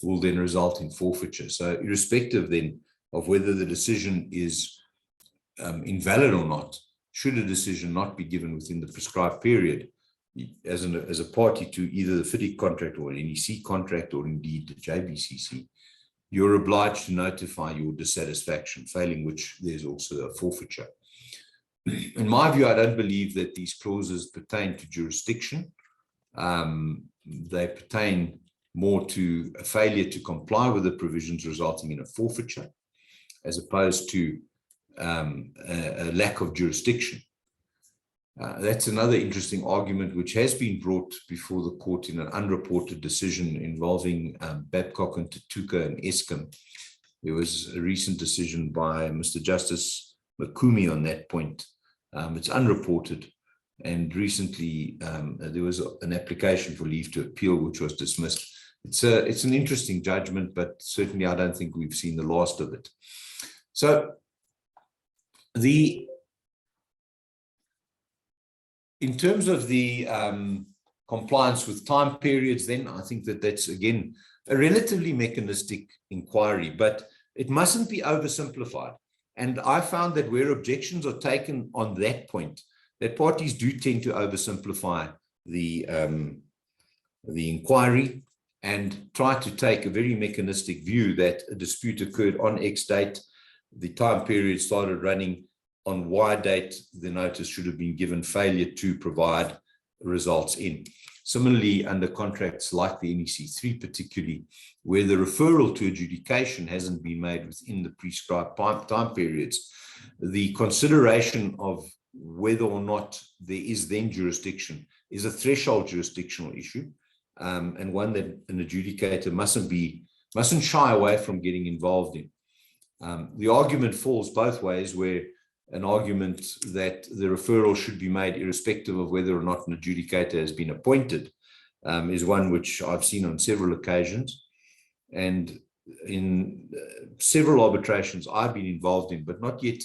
will then result in forfeiture. So irrespective then of whether the decision is invalid or not, should a decision not be given within the prescribed period, as a party to either the FIDIC contract or an NEC contract or indeed the JBCC, you're obliged to notify your dissatisfaction, failing which there's also a forfeiture. In my view, I don't believe that these clauses pertain to jurisdiction. They pertain more to a failure to comply with the provisions resulting in a forfeiture, as opposed to a lack of jurisdiction. That's another interesting argument which has been brought before the court in an unreported decision involving Babcock and Tutuka and Eskom. There was a recent decision by Mr. Justice Makumi on that point. It's unreported, and recently there was an application for leave to appeal which was dismissed. It's an interesting judgment, but certainly I don't think we've seen the last of it. So in terms of the compliance with time periods, then I think that that's, again, a relatively mechanistic inquiry, but it mustn't be oversimplified. And I found that where objections are taken on that point, that parties do tend to oversimplify the inquiry and try to take a very mechanistic view that a dispute occurred on X date, the time period started running on Y date, the notice should have been given, failure to provide results in. Similarly, under contracts like the NEC3 particularly, where the referral to adjudication hasn't been made within the prescribed time periods, the consideration of whether or not there is then jurisdiction is a threshold jurisdictional issue, and one that an adjudicator mustn't shy away from getting involved in. The argument falls both ways, where an argument that the referral should be made irrespective of whether or not an adjudicator has been appointed is one which I've seen on several occasions. And in several arbitrations I've been involved in, but not yet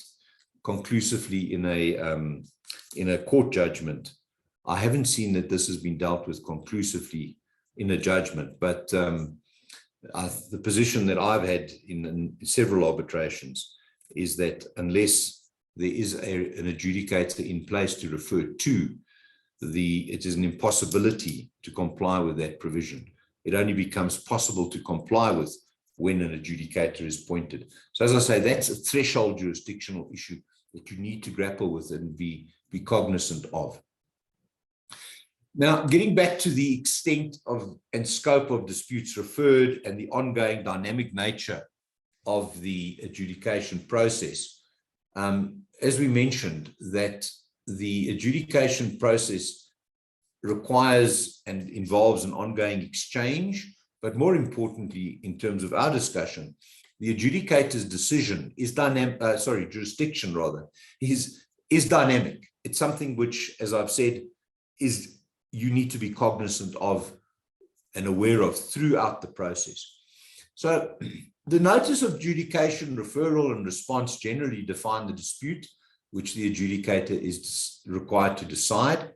conclusively in a court judgment, I haven't seen that this has been dealt with conclusively in a judgment. But the position that I've had in several arbitrations is that unless there is an adjudicator in place to refer to, it is an impossibility to comply with that provision. It only becomes possible to comply with when an adjudicator is appointed. So as I say, that's a threshold jurisdictional issue that you need to grapple with and be cognizant of. Now, getting back to the extent of and scope of disputes referred and the ongoing dynamic nature of the adjudication process, as we mentioned, that the adjudication process requires and involves an ongoing exchange, but more importantly, in terms of our discussion, the adjudicator's decision is dynamic, jurisdiction rather, is dynamic. It's something which, as I've said, you need to be cognizant of and aware of throughout the process. So the notice of adjudication, referral, and response generally define the dispute which the adjudicator is required to decide.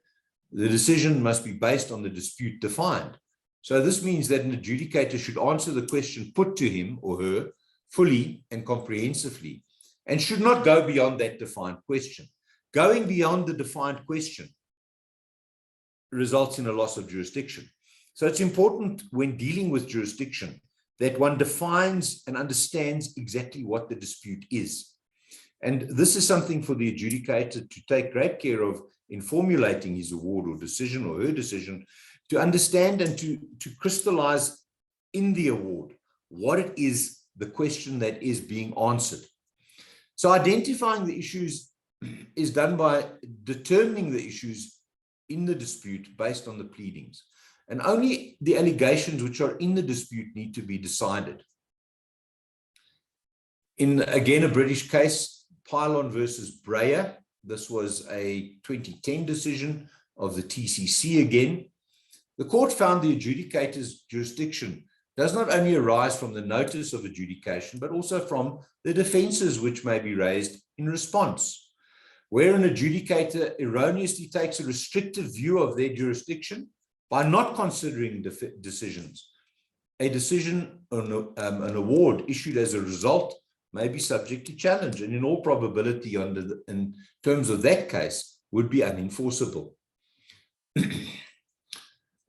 The decision must be based on the dispute defined. So this means that an adjudicator should answer the question put to him or her fully and comprehensively, and should not go beyond that defined question. Going beyond the defined question results in a loss of jurisdiction. So it's important when dealing with jurisdiction that one defines and understands exactly what the dispute is. And this is something for the adjudicator to take great care of in formulating his award or decision or her decision, to understand and to crystallize in the award what it is, the question that is being answered. So identifying the issues is done by determining the issues in the dispute based on the pleadings. And only the allegations which are in the dispute need to be decided. In, again, a British case, Pylon versus Breyer, this was a 2010 decision of the TCC again. The court found the adjudicator's jurisdiction does not only arise from the notice of adjudication, but also from the defenses which may be raised in response. where an adjudicator erroneously takes a restrictive view of their jurisdiction by not considering decisions. A decision on an award issued as a result may be subject to challenge, and in all probability, in terms of that case, would be unenforceable.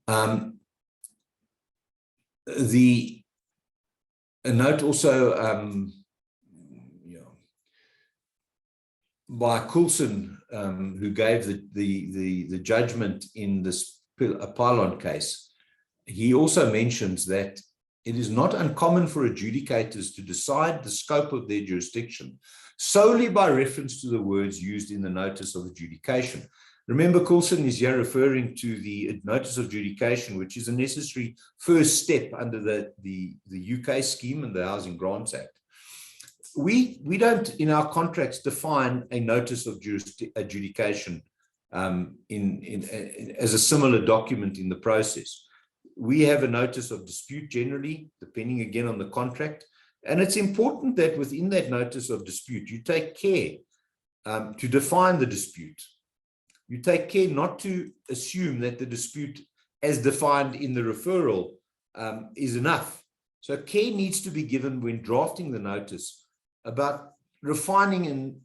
A note also by Coulson, who gave the judgment in this pylon case, he also mentions that it is not uncommon for adjudicators to decide the scope of their jurisdiction solely by reference to the words used in the notice of adjudication. Remember, Coulson is here referring to the notice of adjudication, which is a necessary first step under the UK scheme and the Housing Grants Act. We don't, in our contracts, define a notice of adjudication as a similar document in the process. We have a notice of dispute generally, depending again on the contract. And it's important that within that notice of dispute, you take care to define the dispute. You take care not to assume that the dispute as defined in the referral is enough. So care needs to be given when drafting the notice about refining and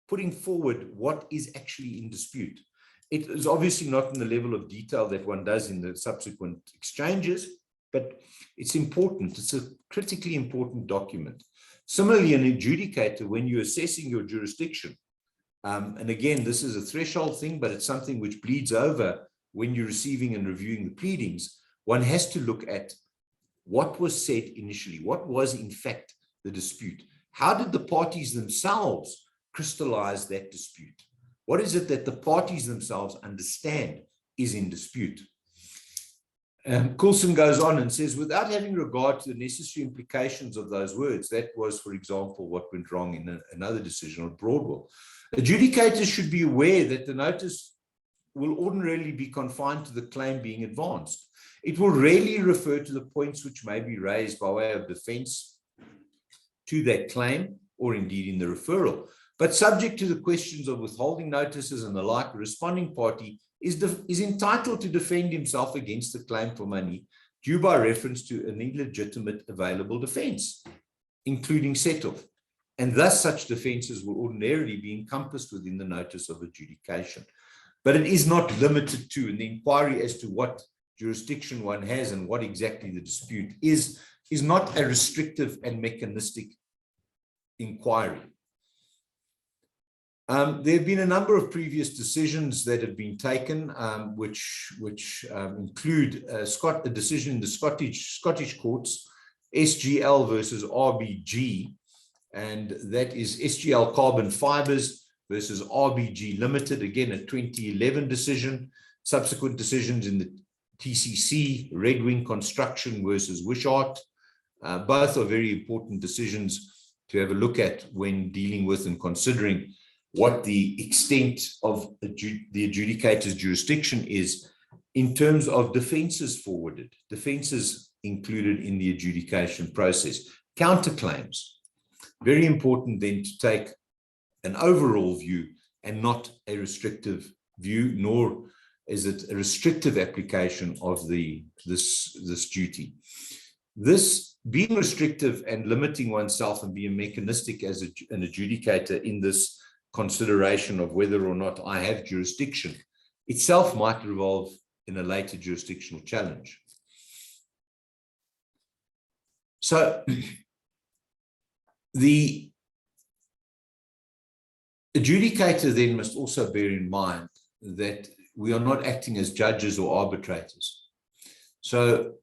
putting forward what is actually in dispute. It is obviously not in the level of detail that one does in the subsequent exchanges, but it's important. It's a critically important document. Similarly, an adjudicator, when you're assessing your jurisdiction, and again, this is a threshold thing, but it's something which bleeds over when you're receiving and reviewing the pleadings, one has to look at what was said initially, what was in fact the dispute. How did the parties themselves crystallize that dispute? What is it that the parties themselves understand is in dispute? Coulson goes on and says, without having regard to the necessary implications of those words, that was, for example, what went wrong in another decision on Broadwell. Adjudicators should be aware that the notice will ordinarily be confined to the claim being advanced. It will rarely refer to the points which may be raised by way of defense to that claim, or indeed in the referral. But subject to the questions of withholding notices and the like, the responding party is entitled to defend himself against the claim for money due by reference to an illegitimate available defense, including set-off. And thus such defenses will ordinarily be encompassed within the notice of adjudication. But it is not limited to, and the inquiry as to what jurisdiction one has and what exactly the dispute is not a restrictive and mechanistic inquiry. There have been a number of previous decisions that have been taken, which include a decision in the Scottish courts, SGL versus RBG, and that is SGL Carbon Fibers versus RBG Limited, again a 2011 decision. Subsequent decisions in the TCC, Red Wing Construction versus Wishart. Both are very important decisions to have a look at when dealing with and considering what the extent of the adjudicator's jurisdiction is in terms of defenses forwarded, defenses included in the adjudication process, counterclaims. Very important then to take an overall view and not a restrictive view, nor is it a restrictive application of this duty. This being restrictive and limiting oneself and being mechanistic as an adjudicator in this consideration of whether or not I have jurisdiction itself might revolve in a later jurisdictional challenge. So the adjudicator then must also bear in mind that we are not acting as judges or arbitrators. So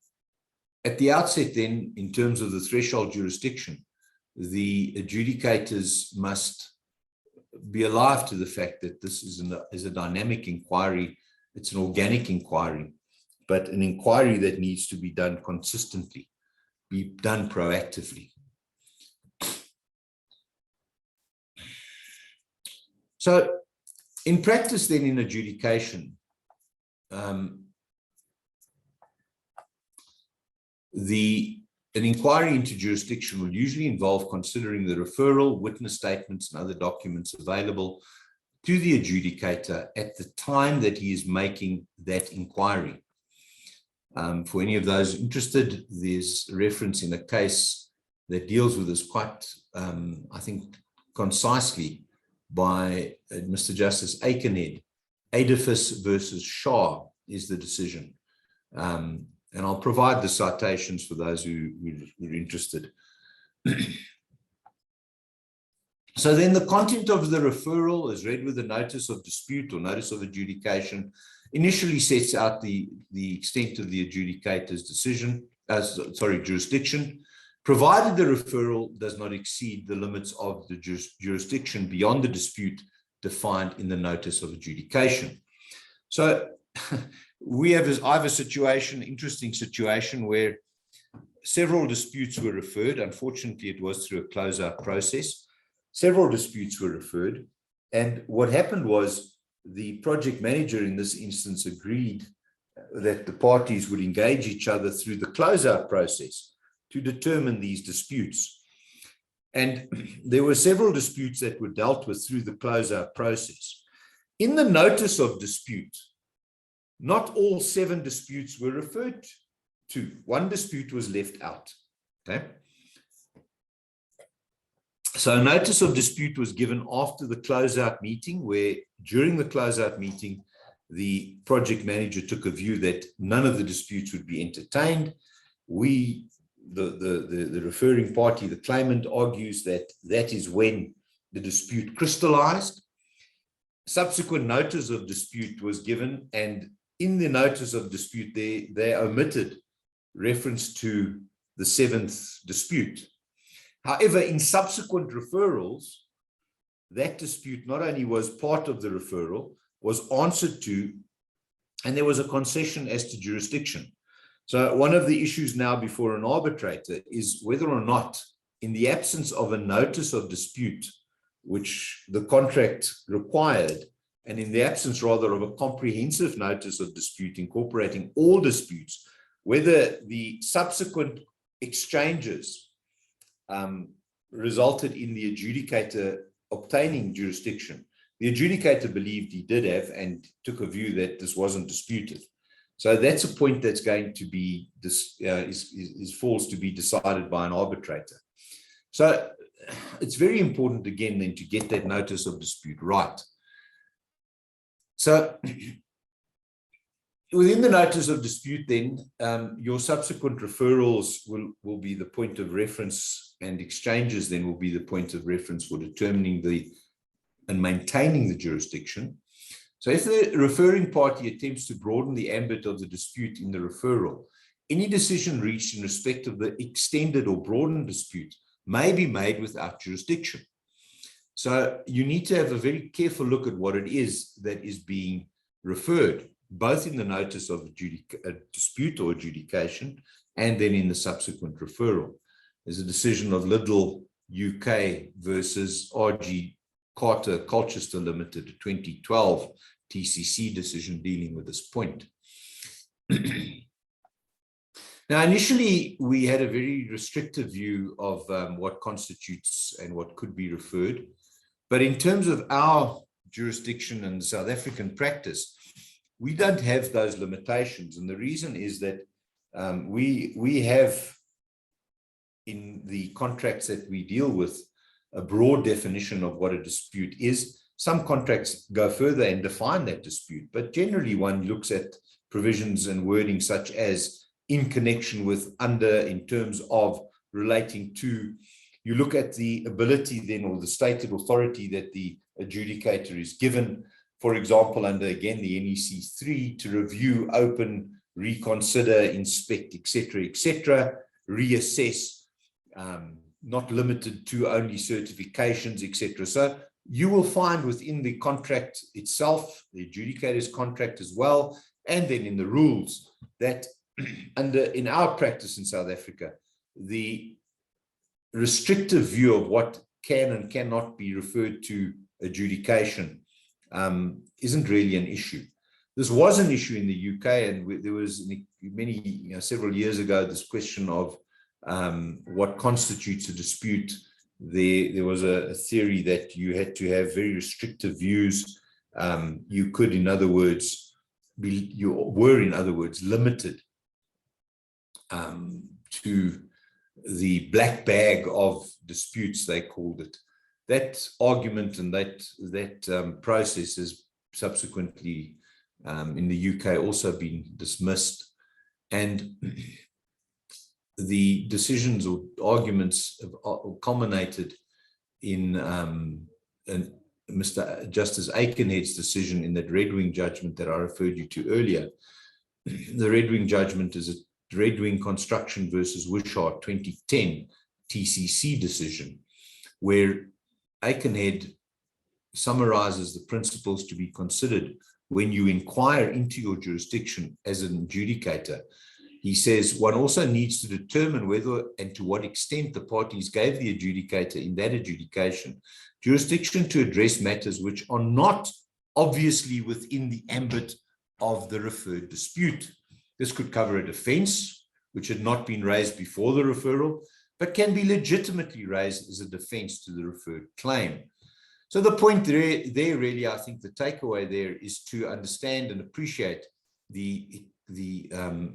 at the outset then, in terms of the threshold jurisdiction, the adjudicators must be alive to the fact that this is a dynamic inquiry. It's an organic inquiry, but an inquiry that needs to be done consistently, be done proactively. So in practice then in adjudication, an inquiry into jurisdiction will usually involve considering the referral, witness statements, and other documents available, to the adjudicator at the time that he is making that inquiry. For any of those interested, there's a reference in a case that deals with this quite, I think, concisely by Mr. Justice Aikenhead. Edifice versus Shah is the decision. And I'll provide the citations for those who are interested. So then the content of the referral, as read with the notice of dispute or notice of adjudication, initially sets out the extent of the adjudicator's decision, jurisdiction, provided the referral does not exceed the limits of the jurisdiction beyond the dispute defined in the notice of adjudication. So I have a situation, interesting situation, where several disputes were referred. Unfortunately, it was through a closeout process. Several disputes were referred. And what happened was the project manager in this instance agreed that the parties would engage each other through the closeout process to determine these disputes. And there were several disputes that were dealt with through the closeout process. In the notice of dispute, not all 7 disputes were referred to. One dispute was left out. Okay. So a notice of dispute was given after the closeout meeting, where during the closeout meeting, the project manager took a view that none of the disputes would be entertained. The referring party, the claimant, argues that that is when the dispute crystallized. Subsequent notice of dispute was given, and in the notice of dispute, they omitted reference to the 7th dispute. However, in subsequent referrals, that dispute not only was part of the referral, was answered to, and there was a concession as to jurisdiction. So one of the issues now before an arbitrator is whether or not, in the absence of a notice of dispute, which the contract required, and in the absence rather of a comprehensive notice of dispute incorporating all disputes, whether the subsequent exchanges resulted in the adjudicator obtaining jurisdiction. The adjudicator believed he did have and took a view that this wasn't disputed. So that's a point that's going to be, falls to be decided by an arbitrator. So it's very important again then to get that notice of dispute right. So within the notice of dispute then, your subsequent referrals will be the point of reference, and exchanges then will be the point of reference for determining and maintaining the jurisdiction. So if the referring party attempts to broaden the ambit of the dispute in the referral, any decision reached in respect of the extended or broadened dispute may be made without jurisdiction. So you need to have a very careful look at what it is that is being referred, both in the notice of dispute or adjudication, and then in the subsequent referral. There's a decision of Liddell UK versus RG Carter Colchester Limited, a 2012 TCC decision dealing with this point. Now, initially, we had a very restrictive view of what constitutes and what could be referred. But in terms of our jurisdiction and South African practice, we don't have those limitations. And the reason is that we have in the contracts that we deal with a broad definition of what a dispute is. Some contracts go further and define that dispute, but generally one looks at provisions and wording such as in connection with, under, in terms of, relating to. You look at the ability then, or the stated authority that the adjudicator is given, for example, under again the NEC 3, to review, open, reconsider, inspect, etc., reassess, not limited to only certifications, etc. So you will find within the contract itself, the adjudicator's contract as well, and then in the rules, that in our practice in South Africa, the restrictive view of what can and cannot be referred to adjudication isn't really an issue. This was an issue in the UK, and there was several years ago, this question of what constitutes a dispute there was a theory that you had to have very restrictive views. You could, in other words, you were, in other words, limited to the black bag of disputes, they called it. That argument and that process has subsequently in the UK also been dismissed, and the decisions or arguments have culminated in Mr. Justice Aikenhead's decision in that Red Wing judgment that I referred you to earlier. The Red Wing judgment is a Red Wing Construction versus Wishart 2010 TCC decision, where Aikenhead summarizes the principles to be considered when you inquire into your jurisdiction as an adjudicator. He says one also needs to determine whether and to what extent the parties gave the adjudicator in that adjudication jurisdiction to address matters which are not obviously within the ambit of the referred dispute. This could cover a defense which had not been raised before the referral, but can be legitimately raised as a defense to the referred claim. So the point there really, I think the takeaway there is to understand and appreciate the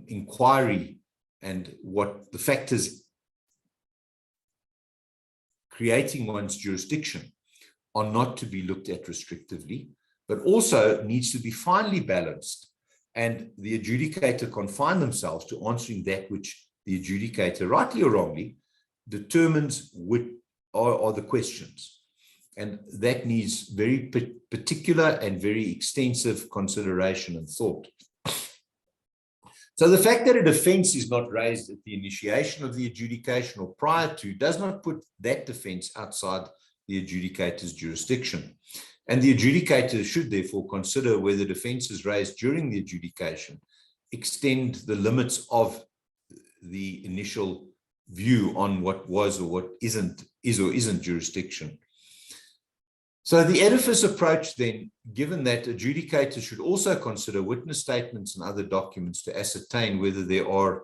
inquiry and what the factors creating one's jurisdiction are not to be looked at restrictively, but also needs to be finely balanced. And the adjudicator confine themselves to answering that which the adjudicator, rightly or wrongly, determines what are the questions. And that needs very particular and very extensive consideration and thought. So the fact that a defense is not raised at the initiation of the adjudication or prior to does not put that defense outside the adjudicator's jurisdiction. And the adjudicator should therefore consider whether defenses raised during the adjudication extend the limits of the initial view on what was or what is or isn't jurisdiction. So the edifice approach then, given that adjudicators should also consider witness statements and other documents to ascertain whether there are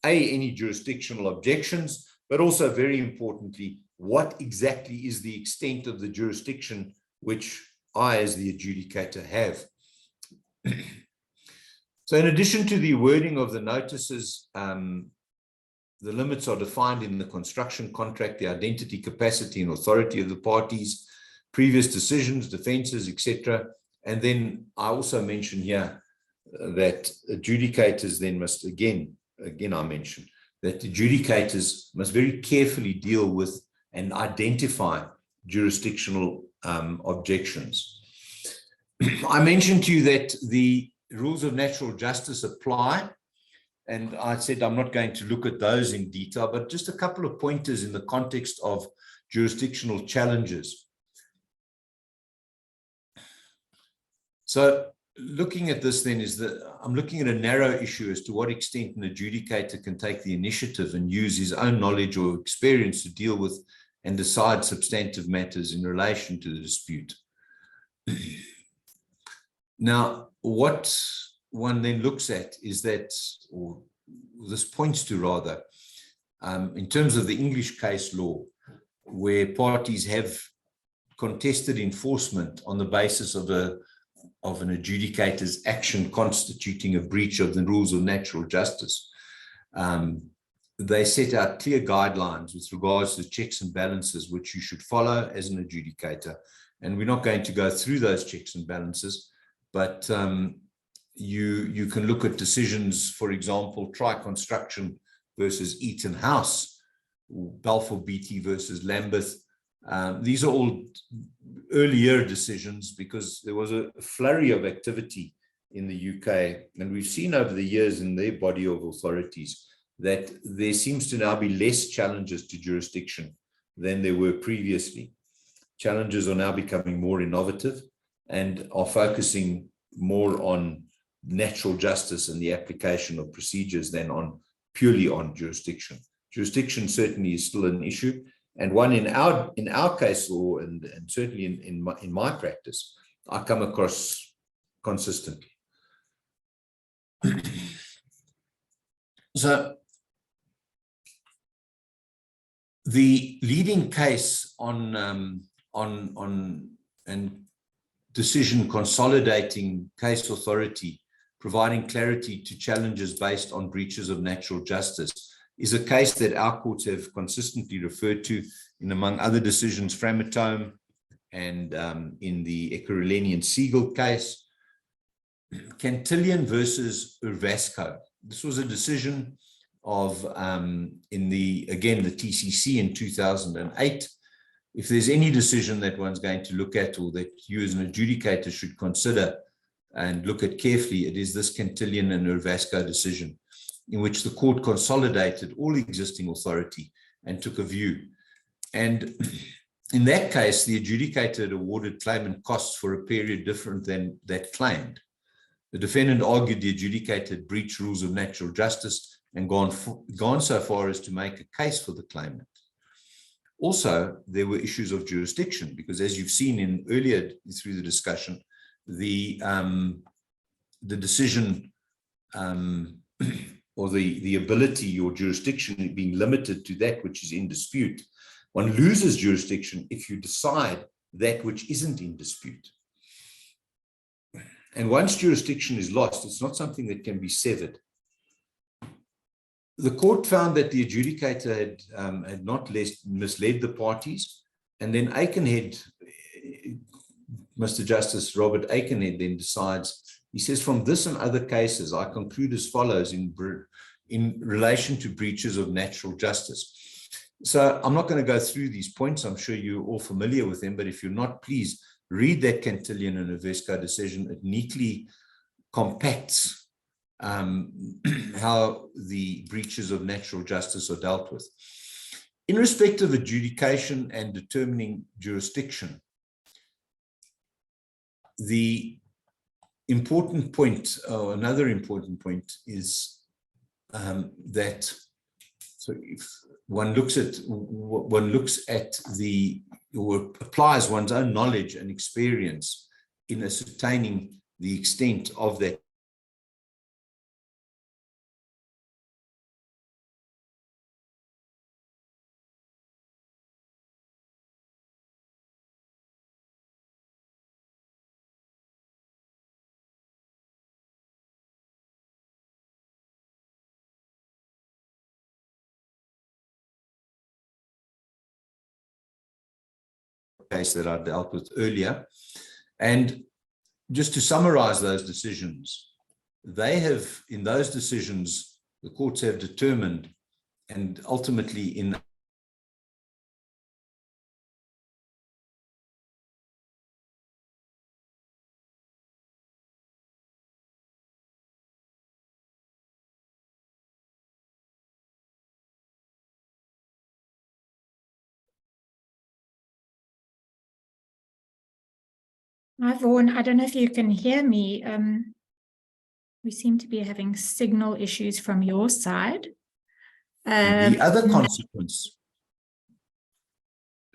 any jurisdictional objections, but also very importantly, what exactly is the extent of the jurisdiction which I as the adjudicator have. So in addition to the wording of the notices, the limits are defined in the construction contract, the identity, capacity and authority of the parties, previous decisions, defenses, etc. And then I also mention here that adjudicators then must, again I mentioned, that adjudicators must very carefully deal with and identify jurisdictional objections. I mentioned to you that the rules of natural justice apply, and I said I'm not going to look at those in detail, but just a couple of pointers in the context of jurisdictional challenges. So looking at this then is that I'm looking at a narrow issue as to what extent an adjudicator can take the initiative and use his own knowledge or experience to deal with and decide substantive matters in relation to the dispute. Now, what one then looks at is that, or this points to rather, in terms of the English case law, where parties have contested enforcement on the basis of an adjudicator's action constituting a breach of the rules of natural justice. They set out clear guidelines with regards to checks and balances which you should follow as an adjudicator. And we're not going to go through those checks and balances, but you can look at decisions, for example, Tri-Construction versus Eaton House, Balfour Beatty versus Lambeth. These are all earlier decisions because there was a flurry of activity in the UK, and we've seen over the years in their body of authorities that there seems to now be less challenges to jurisdiction than there were previously. Challenges are now becoming more innovative and are focusing more on natural justice and the application of procedures than on purely on jurisdiction. Jurisdiction certainly is still an issue, and one in our case law and certainly in my practice, I come across consistently. So The leading case on and decision consolidating case authority, providing clarity to challenges based on breaches of natural justice, is a case that our courts have consistently referred to in, among other decisions, Framatome, and in the Ekurhuleni Siegel case, Cantillon versus Urvasco. This was a decision of, in the TCC in 2008. If there's any decision that one's going to look at, or that you as an adjudicator should consider and look at carefully, it is this Cantillon and Urvasco decision, in which the court consolidated all existing authority and took a view. And in that case, the adjudicator had awarded claimant costs for a period different than that claimed. The defendant argued the adjudicator had breached rules of natural justice and gone so far as to make a case for the claimant. Also, there were issues of jurisdiction, because as you've seen in earlier through the discussion, the decision or the ability or jurisdiction being limited to that which is in dispute. One loses jurisdiction if you decide that which isn't in dispute. And once jurisdiction is lost, it's not something that can be severed. The court found that the adjudicator had not misled the parties, and then Aikenhead, Mr. Justice Robert Aikenhead, then decides, he says, from this and other cases, I conclude as follows in relation to breaches of natural justice. So I'm not going to go through these points. I'm sure you're all familiar with them, but if you're not, please read that Cantillon and Urvasco decision. It neatly compacts how the breaches of natural justice are dealt with. In respect of adjudication and determining jurisdiction, the important point, or another important point, is that, so if one looks at or applies one's own knowledge and experience in ascertaining the extent of that case that I dealt with earlier. And just to summarize those decisions, they have, in those decisions, the courts have determined, and ultimately in Hi, Vaughan. I don't know if you can hear me. We seem to be having signal issues from your side. the other consequence.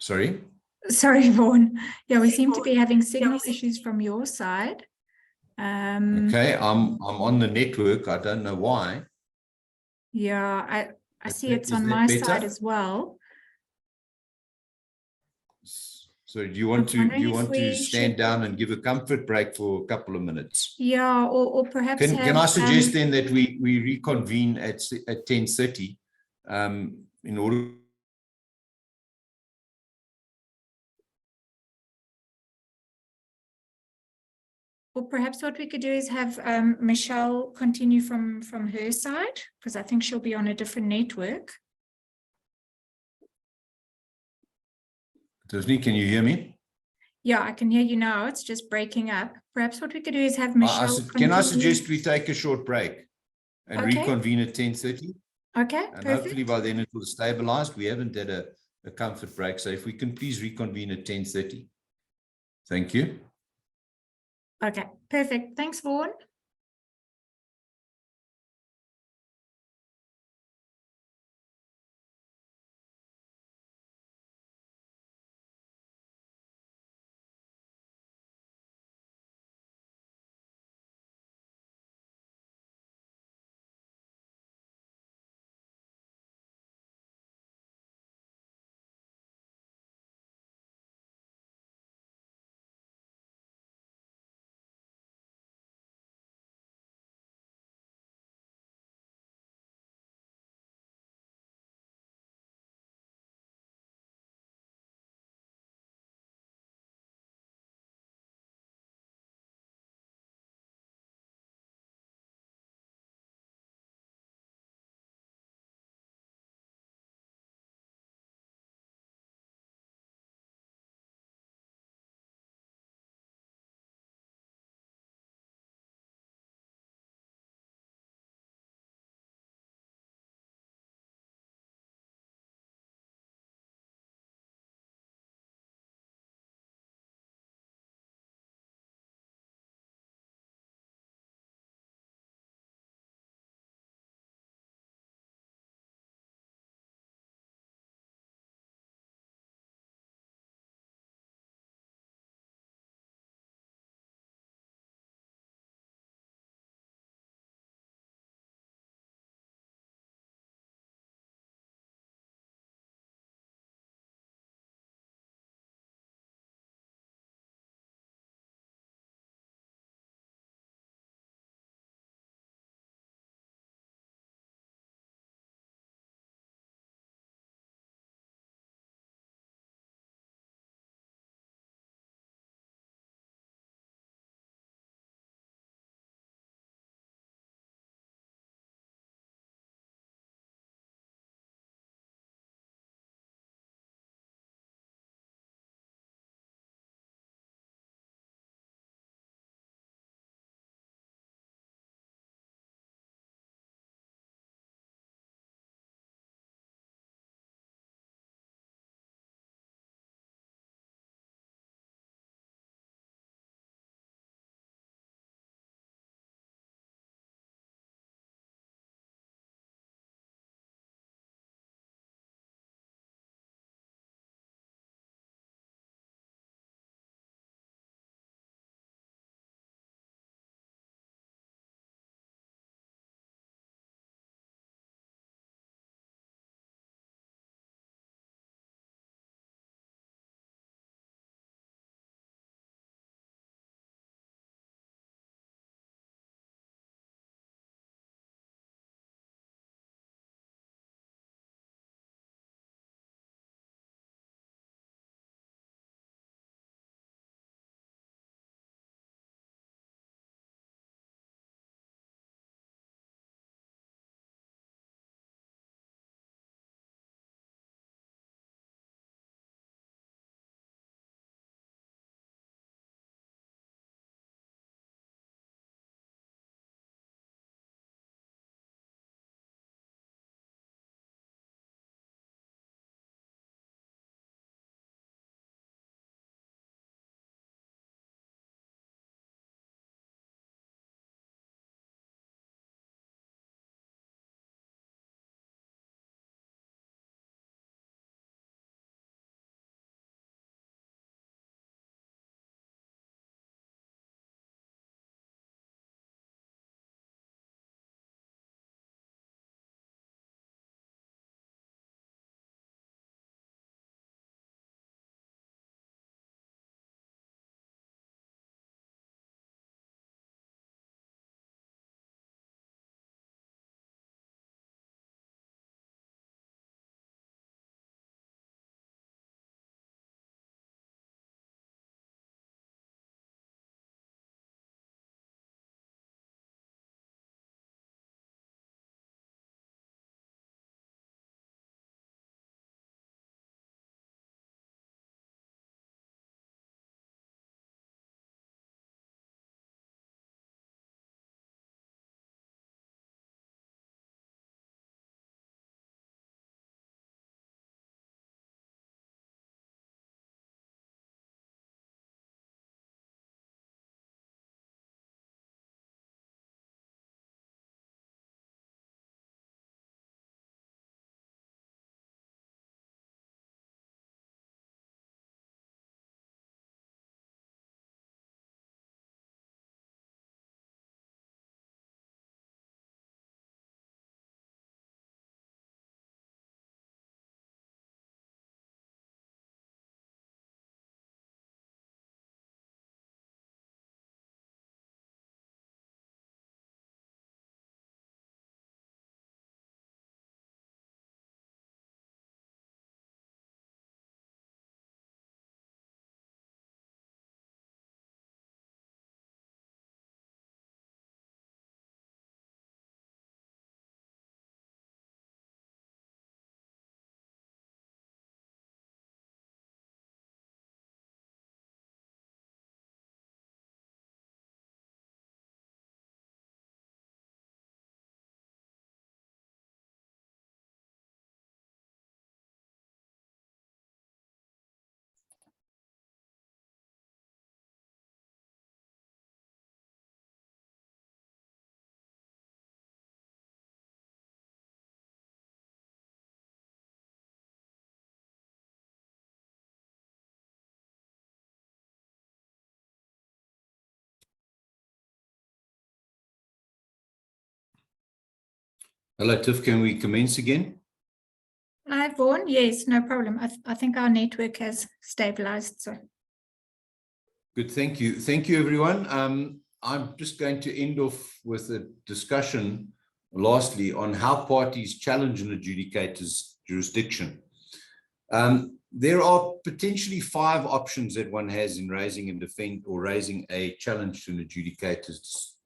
Sorry? Sorry, Vaughan. Yeah, we seem to be having signal issues from your side. Okay, I'm on the network. I don't know why. Yeah, I see it's on my side as well. So do you want to stand down and give a comfort break for a couple of minutes? Yeah, or perhaps can I suggest then that we reconvene at 10:30 in order. Or perhaps what we could do is have Michelle continue from her side, because I think she'll be on a different network. Tasneem, can you hear me? Yeah, I can hear you now. It's just breaking up. Perhaps what we could do is have Michelle Can I suggest we take a short break and reconvene at 10:30? Okay, and perfect. Hopefully by then it will have stabilized. We haven't had a comfort break. So if we can please reconvene at 10:30. Thank you. Okay, perfect. Thanks, Vaughan. Hello, Tiff, can we commence again? Hi, Vaughan. Yes, no problem. I think our network has stabilized. So Good, thank you. Thank you, everyone. I'm just going to end off with a discussion, lastly, on how parties challenge an adjudicator's jurisdiction. There are potentially 5 options that one has in raising and defend or raising a challenge to an adjudicator's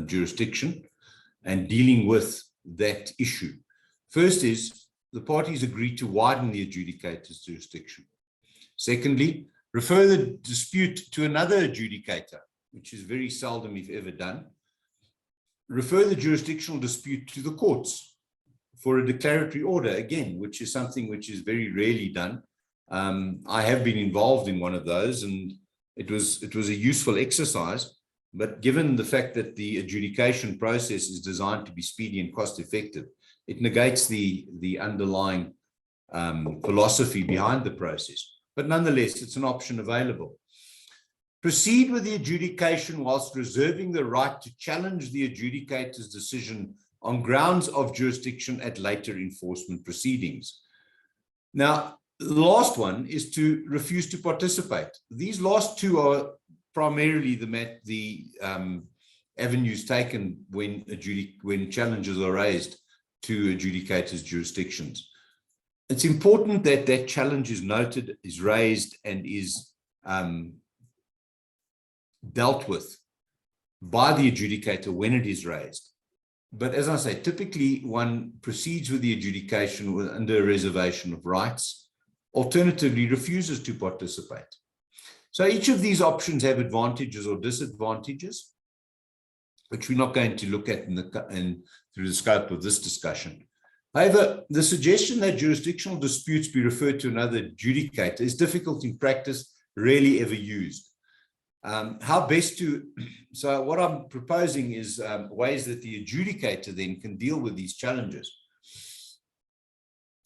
jurisdiction and dealing with that issue. First is the parties agree to widen the adjudicator's jurisdiction. Secondly, refer the dispute to another adjudicator, which is very seldom, if ever, done. Refer the jurisdictional dispute to the courts for a declaratory order, again, which is something which is very rarely done. I have been involved in one of those, and it was a useful exercise. But given the fact that the adjudication process is designed to be speedy and cost effective, it negates the underlying philosophy behind the process. But nonetheless, it's an option available. Proceed with the adjudication whilst reserving the right to challenge the adjudicator's decision on grounds of jurisdiction at later enforcement proceedings. Now, the last one is to refuse to participate. These last 2 are primarily the avenues taken when challenges are raised to adjudicators' jurisdictions. It's important that that challenge is noted, is raised, and is dealt with by the adjudicator when it is raised. But as I say, typically one proceeds with the adjudication under a reservation of rights, alternatively refuses to participate. So each of these options have advantages or disadvantages, which we're not going to look at through the scope of this discussion. However, the suggestion that jurisdictional disputes be referred to another adjudicator is difficult in practice, rarely ever used. So what I'm proposing is ways that the adjudicator then can deal with these challenges.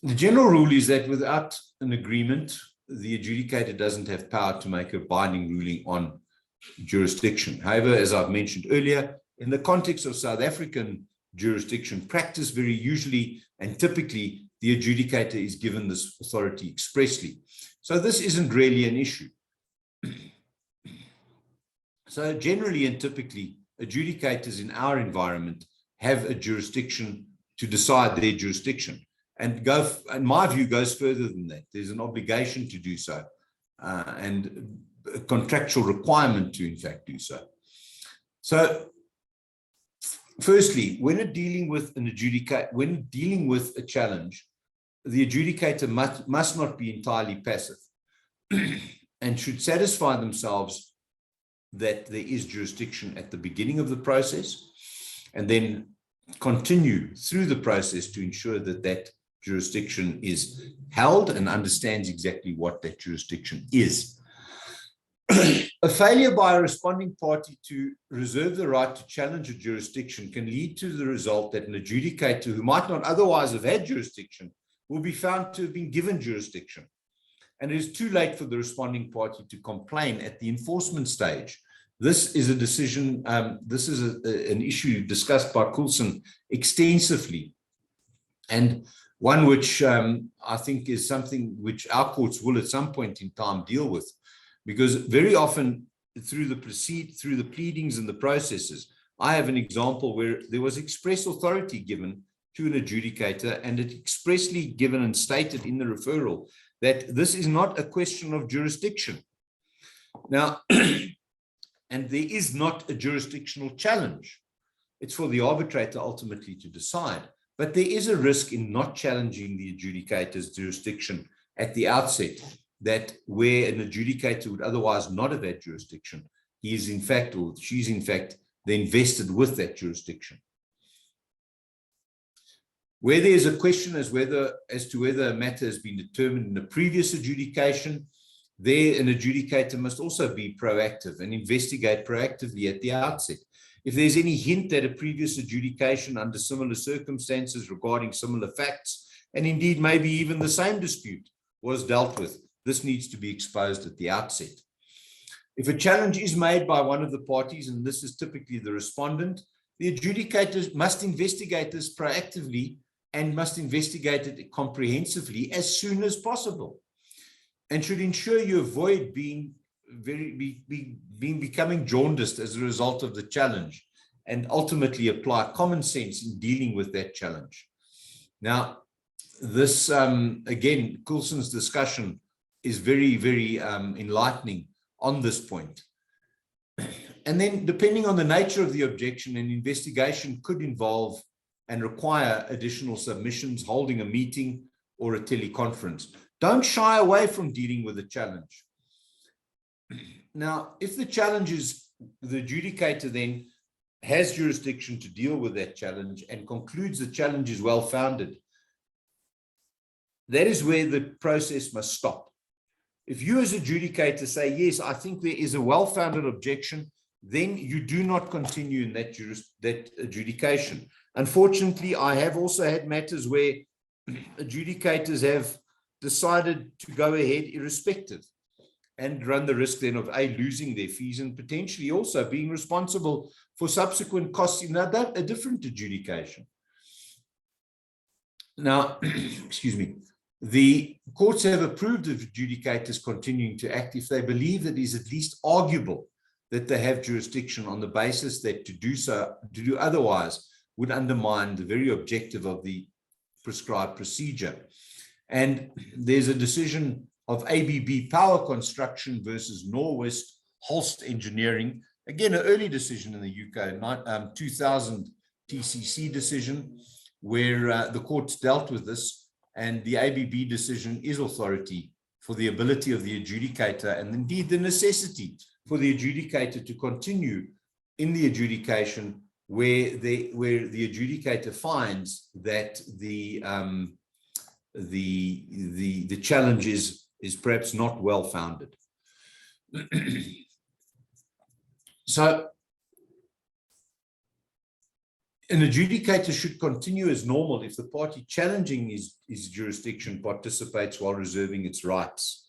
The general rule is that without an agreement, the adjudicator doesn't have power to make a binding ruling on jurisdiction. However, as I've mentioned earlier, in the context of South African jurisdiction practice, very usually and typically, the adjudicator is given this authority expressly. So this isn't really an issue. So generally and typically, adjudicators in our environment have a jurisdiction to decide their jurisdiction, and in my view, goes further than that. There's an obligation to do so, and a contractual requirement to, in fact, do so. So, firstly, when dealing with a challenge, the adjudicator must not be entirely passive and should satisfy themselves that there is jurisdiction at the beginning of the process, and then continue through the process to ensure that that jurisdiction is held and understands exactly what that jurisdiction is. A failure by a responding party to reserve the right to challenge a jurisdiction can lead to the result that an adjudicator who might not otherwise have had jurisdiction will be found to have been given jurisdiction. And it is too late for the responding party to complain at the enforcement stage. This is a decision, this is an issue discussed by Coulson extensively, and one which I think is something which our courts will at some point in time deal with, because very often through the pleadings and the processes, I have an example where there was express authority given to an adjudicator, and it expressly given and stated in the referral that this is not a question of jurisdiction. Now, and there is not a jurisdictional challenge. It's for the arbitrator ultimately to decide. But there is a risk in not challenging the adjudicator's jurisdiction at the outset, that where an adjudicator would otherwise not have had jurisdiction, he is in fact, or she's in fact, then vested with that jurisdiction. Where there is a question as to whether a matter has been determined in a previous adjudication, there an adjudicator must also be proactive and investigate proactively at the outset. If there's any hint that a previous adjudication under similar circumstances regarding similar facts, and indeed maybe even the same dispute, was dealt with, this needs to be exposed at the outset. If a challenge is made by one of the parties, and this is typically the respondent, the adjudicators must investigate this proactively and must investigate it comprehensively as soon as possible, and should ensure you avoid becoming jaundiced as a result of the challenge, and ultimately apply common sense in dealing with that challenge. Now, this, again, Coulson's discussion is very, very enlightening on this point. And then, depending on the nature of the objection, an investigation could involve and require additional submissions, holding a meeting or a teleconference. Don't shy away from dealing with a challenge. Now, if the challenge is, the adjudicator then has jurisdiction to deal with that challenge and concludes the challenge is well-founded, that is where the process must stop. If you as adjudicator say, yes, I think there is a well-founded objection, then you do not continue in that adjudication. Unfortunately, I have also had matters where adjudicators have decided to go ahead irrespective and run the risk then of losing their fees and potentially also being responsible for subsequent costs in a different adjudication. Now, excuse me, the courts have approved of adjudicators continuing to act if they believe that it is at least arguable that they have jurisdiction, on the basis that to do otherwise would undermine the very objective of the prescribed procedure. And there's a decision of ABB Power Construction versus Norwest Holst Engineering, again, an early decision in the UK, 2000 TCC decision, where the courts dealt with this, and the ABB decision is authority for the ability of the adjudicator, and indeed the necessity for the adjudicator to continue in the adjudication where the adjudicator finds that the challenge is perhaps not well founded. So an adjudicator should continue as normal if the party challenging his jurisdiction participates while reserving its rights.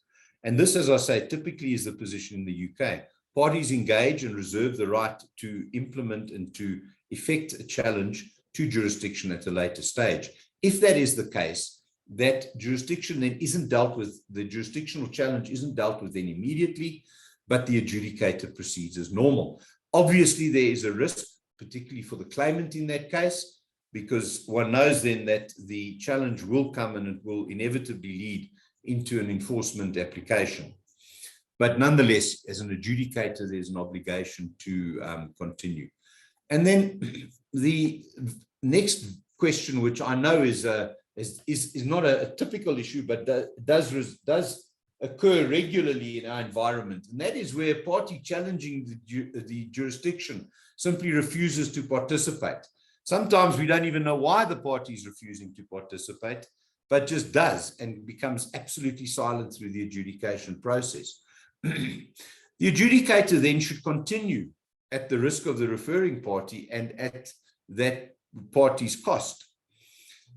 And this, as I say, typically is the position in the UK. Parties engage and reserve the right to implement and to effect a challenge to jurisdiction at a later stage. If that is the case, that jurisdiction then isn't dealt with, the jurisdictional challenge isn't dealt with then immediately, but the adjudicator proceeds as normal. Obviously, there is a risk, particularly for the claimant in that case, because one knows then that the challenge will come and it will inevitably lead into an enforcement application. But nonetheless, as an adjudicator, there's an obligation to continue. And then the next question, which I know is not a typical issue, but does occur regularly in our environment, and that is where a party challenging the jurisdiction simply refuses to participate. Sometimes we don't even know why the party is refusing to participate, but just does and becomes absolutely silent through the adjudication process. The adjudicator then should continue at the risk of the referring party and at that party's cost.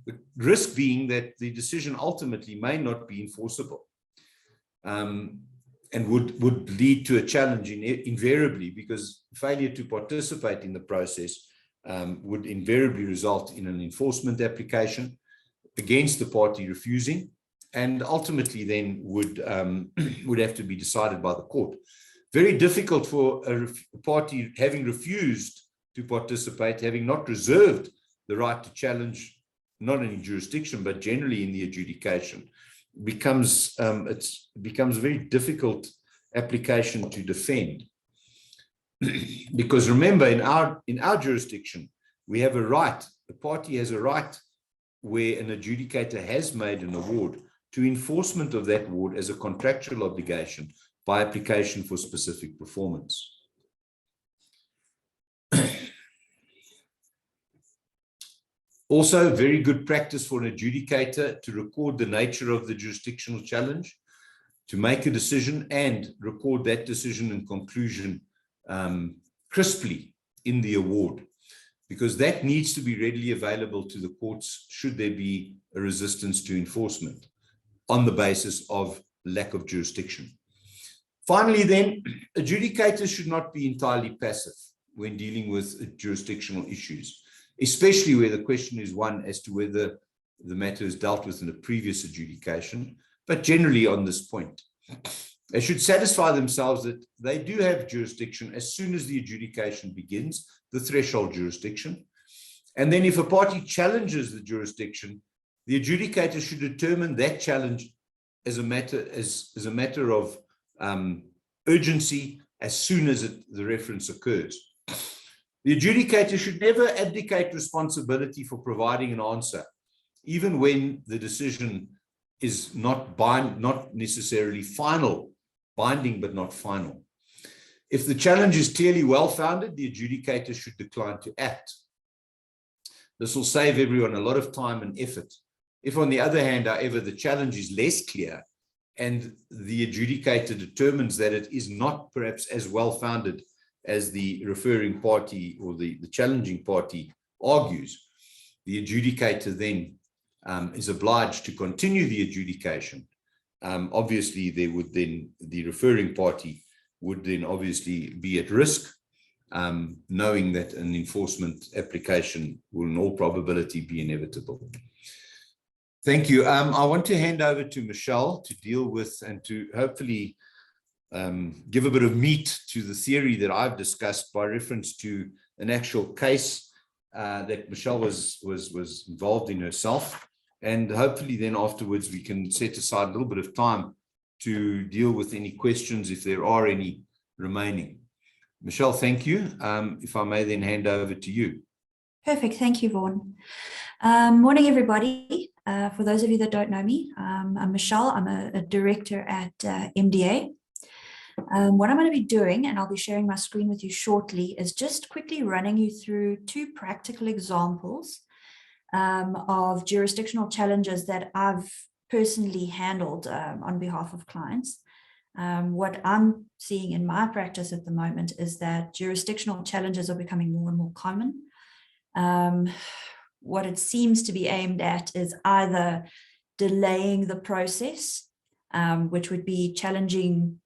The risk being that the decision ultimately may not be enforceable, and would lead to a challenge invariably, because failure to participate in the process would invariably result in an enforcement application against the party refusing, and ultimately then would have to be decided by the court. Very difficult for a party having refused to participate, having not reserved the right to challenge not only jurisdiction but generally in the adjudication, becomes a very difficult application to defend. Because remember, in our jurisdiction, we have a right, the party has a right where an adjudicator has made an award to enforcement of that award as a contractual obligation by application for specific performance. Also, very good practice for an adjudicator to record the nature of the jurisdictional challenge, to make a decision and record that decision and conclusion crisply in the award, because that needs to be readily available to the courts should there be a resistance to enforcement on the basis of lack of jurisdiction. Finally, then, adjudicators should not be entirely passive. when dealing with jurisdictional issues, especially where the question is one as to whether the matter is dealt with in a previous adjudication, but generally on this point. They should satisfy themselves that they do have jurisdiction as soon as the adjudication begins, the threshold jurisdiction. And then if a party challenges the jurisdiction, the adjudicator should determine that challenge as a matter of urgency as soon as the reference occurs. The adjudicator should never abdicate responsibility for providing an answer, even when the decision is not necessarily final, binding but not final. If the challenge is clearly well-founded, the adjudicator should decline to act. This will save everyone a lot of time and effort. If, on the other hand, however, the challenge is less clear and the adjudicator determines that it is not perhaps as well-founded as the referring party or the challenging party argues, the adjudicator then is obliged to continue the adjudication. Obviously, there would then, the referring party would then obviously be at risk, knowing that an enforcement application will in all probability be inevitable. Thank you. I want to hand over to Michelle to deal with and to hopefully give a bit of meat to the theory that I've discussed by reference to an actual case that Michelle was involved in herself. And hopefully then afterwards we can set aside a little bit of time to deal with any questions if there are any remaining. Michelle, thank you. If I may then hand over to you. Perfect. Thank you, Vaughan. Morning, everybody. For those of you that don't know me, I'm Michelle. I'm a director at MDA. What I'm going to be doing, and I'll be sharing my screen with you shortly, is just quickly running you through two practical examples of jurisdictional challenges that I've personally handled on behalf of clients. What I'm seeing in my practice at the moment is that jurisdictional challenges are becoming more and more common. What it seems to be aimed at is either delaying the process, which would be challenging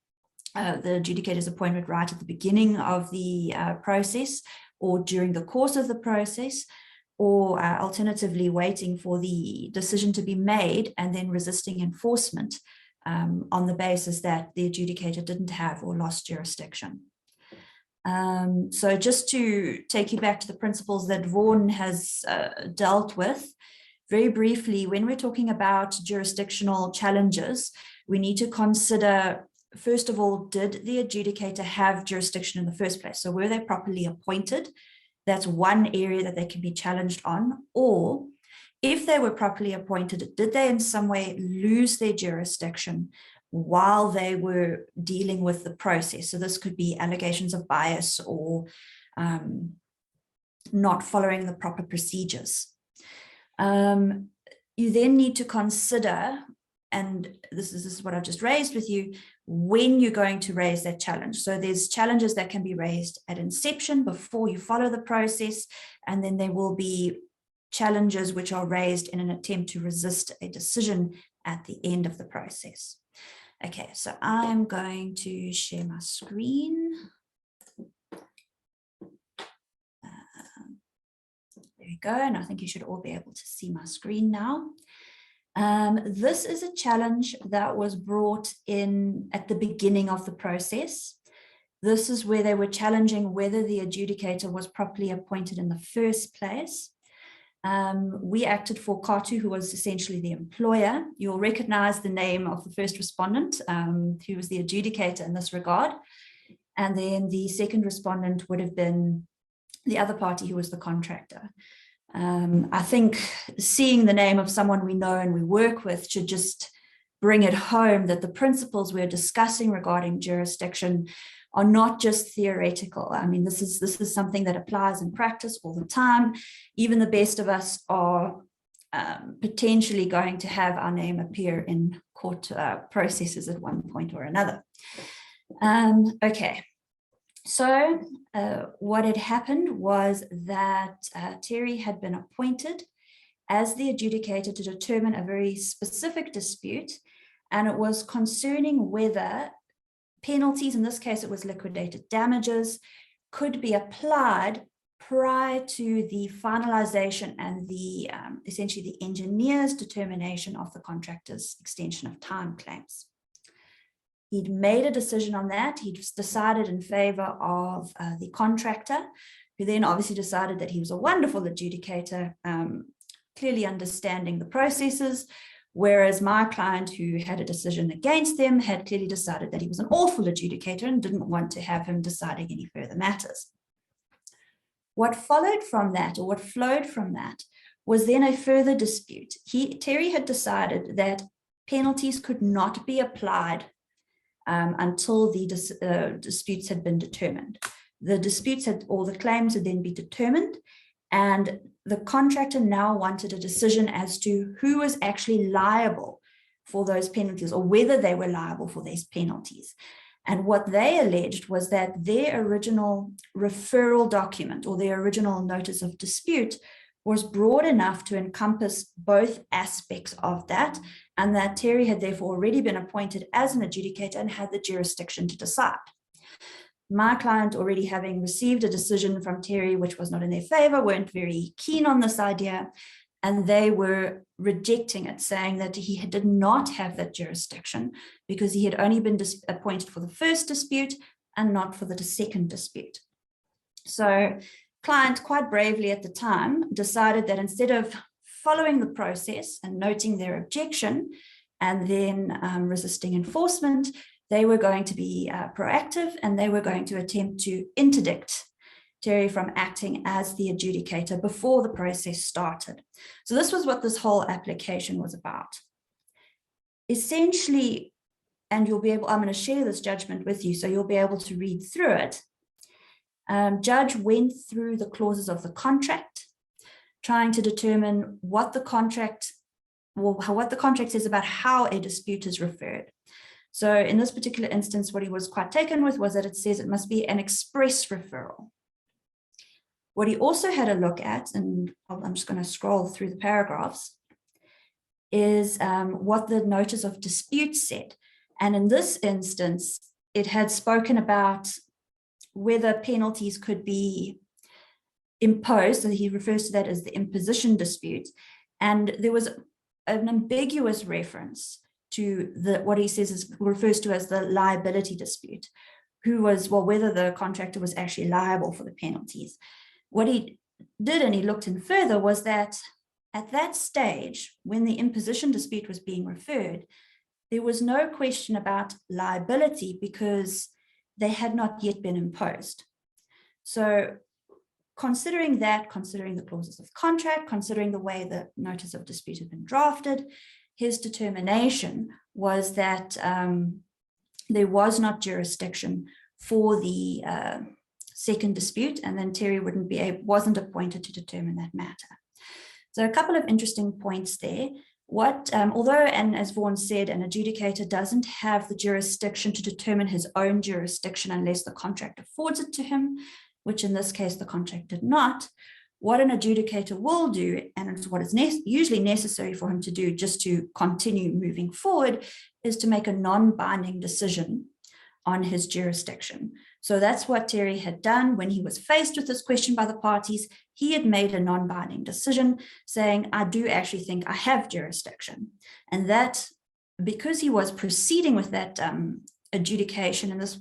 the adjudicator's appointment right at the beginning of the process or during the course of the process, or alternatively waiting for the decision to be made and then resisting enforcement on the basis that the adjudicator didn't have or lost jurisdiction. So just to take you back to the principles that Vaughan has dealt with, very briefly, when we're talking about jurisdictional challenges, we need to consider, first of all, did the adjudicator have jurisdiction in the first place? So were they properly appointed? That's one area that they can be challenged on. Or if they were properly appointed, did they in some way lose their jurisdiction while they were dealing with the process? So this could be allegations of bias or not following the proper procedures. You then need to consider, and this is what I've just raised with you, when you're going to raise that challenge. So there's challenges that can be raised at inception before you follow the process, and then there will be challenges which are raised in an attempt to resist a decision at the end of the process. Okay, so I'm going to share my screen. There we go, and I think you should all be able to see my screen now. This is a challenge that was brought in at the beginning of the process. This is where they were challenging whether the adjudicator was properly appointed in the first place. We acted for CAASA, who was essentially the employer. You'll recognize the name of the first respondent, who was the adjudicator in this regard. And then the second respondent would have been the other party, who was the contractor. I think seeing the name of someone we know and we work with should just bring it home that the principles we're discussing regarding jurisdiction are not just theoretical. I mean, this is something that applies in practice all the time. Even the best of us are potentially going to have our name appear in court processes at one point or another. Okay. So what had happened was that Terry had been appointed as the adjudicator to determine a very specific dispute, and it was concerning whether penalties, in this case it was liquidated damages, could be applied prior to the finalization and the essentially the engineer's determination of the contractor's extension of time claims. He'd made a decision on that. He'd decided in favor of the contractor, who then obviously decided that he was a wonderful adjudicator, clearly understanding the processes, whereas my client, who had a decision against them, had clearly decided that he was an awful adjudicator and didn't want to have him deciding any further matters. What followed from that, or what flowed from that, was then a further dispute. Terry had decided that penalties could not be applied until the disputes had been determined. The disputes had, or the claims had then been determined, and the contractor now wanted a decision as to who was actually liable for those penalties, or whether they were liable for these penalties. And what they alleged was that their original referral document, or their original notice of dispute, was broad enough to encompass both aspects of that, and that Terry had therefore already been appointed as an adjudicator and had the jurisdiction to decide. My client, already having received a decision from Terry which was not in their favor, weren't very keen on this idea, and they were rejecting it, saying that he did not have that jurisdiction because he had only been appointed for the first dispute and not for the second dispute. So client, quite bravely at the time, decided that instead of following the process and noting their objection and then resisting enforcement, they were going to be proactive, and they were going to attempt to interdict Terry from acting as the adjudicator before the process started. So this was what this whole application was about. Essentially, and you'll be able, I'm going to share this judgment with you so you'll be able to read through it. Judge went through the clauses of the contract, trying to determine what the contract, well, what the contract says about how a dispute is referred. So in this particular instance, what he was quite taken with was that it says it must be an express referral. What he also had a look at, and I'm just going to scroll through the paragraphs, is what the notice of dispute said. And in this instance, it had spoken about whether penalties could be imposed. So he refers to that as the imposition dispute. And there was an ambiguous reference to what he says refers to as the liability dispute, who was, well, whether the contractor was actually liable for the penalties. What he did, and he looked in further, was that at that stage, when the imposition dispute was being referred, there was no question about liability because they had not yet been imposed. So considering that, considering the clauses of contract, considering the way the notice of dispute had been drafted, his determination was that there was not jurisdiction for the second dispute, and then Terry wasn't appointed to determine that matter. So a couple of interesting points there. Although, and as Vaughan said, an adjudicator doesn't have the jurisdiction to determine his own jurisdiction unless the contract affords it to him, which in this case the contract did not, what an adjudicator will do, and it's what is usually necessary for him to do just to continue moving forward, is to make a non-binding decision on his jurisdiction. So that's what Terry had done when he was faced with this question by the parties. He had made a non-binding decision saying, I do actually think I have jurisdiction. And that, because he was proceeding with that adjudication, in this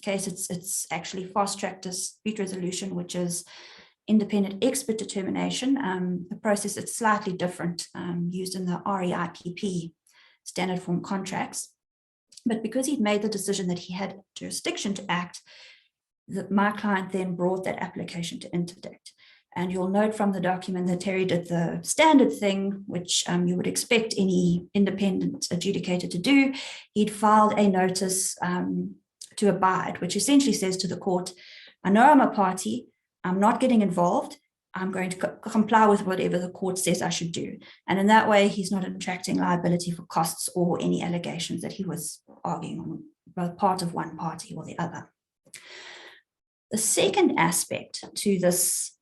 case, it's actually fast-track dispute resolution, which is independent expert determination. The process is slightly different, used in the REIPP standard form contracts. But because he'd made the decision that he had jurisdiction to act, my client then brought that application to interdict. And you'll note from the document that Terry did the standard thing, which you would expect any independent adjudicator to do. He'd filed a notice to abide, which essentially says to the court, I know I'm a party, I'm not getting involved, I'm going to comply with whatever the court says I should do. And in that way, he's not attracting liability for costs or any allegations that he was arguing on both part of one party or the other. The second aspect to this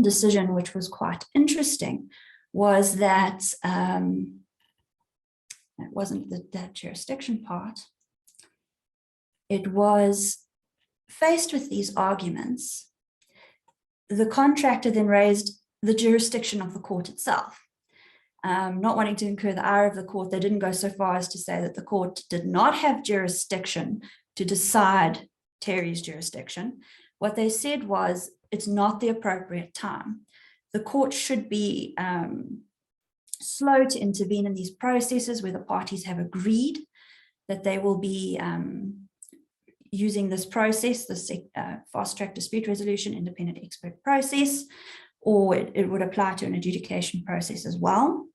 decision, which was quite interesting, was that it wasn't that jurisdiction part. It was faced with these arguments, the contractor then raised the jurisdiction of the court itself. Not wanting to incur the ire of the court, they didn't go so far as to say that the court did not have jurisdiction to decide Terry's jurisdiction. What they said was, it's not the appropriate time. The court should be slow to intervene in these processes where the parties have agreed that they will be using this process, this fast-track dispute resolution independent expert process, or it would apply to an adjudication process as well,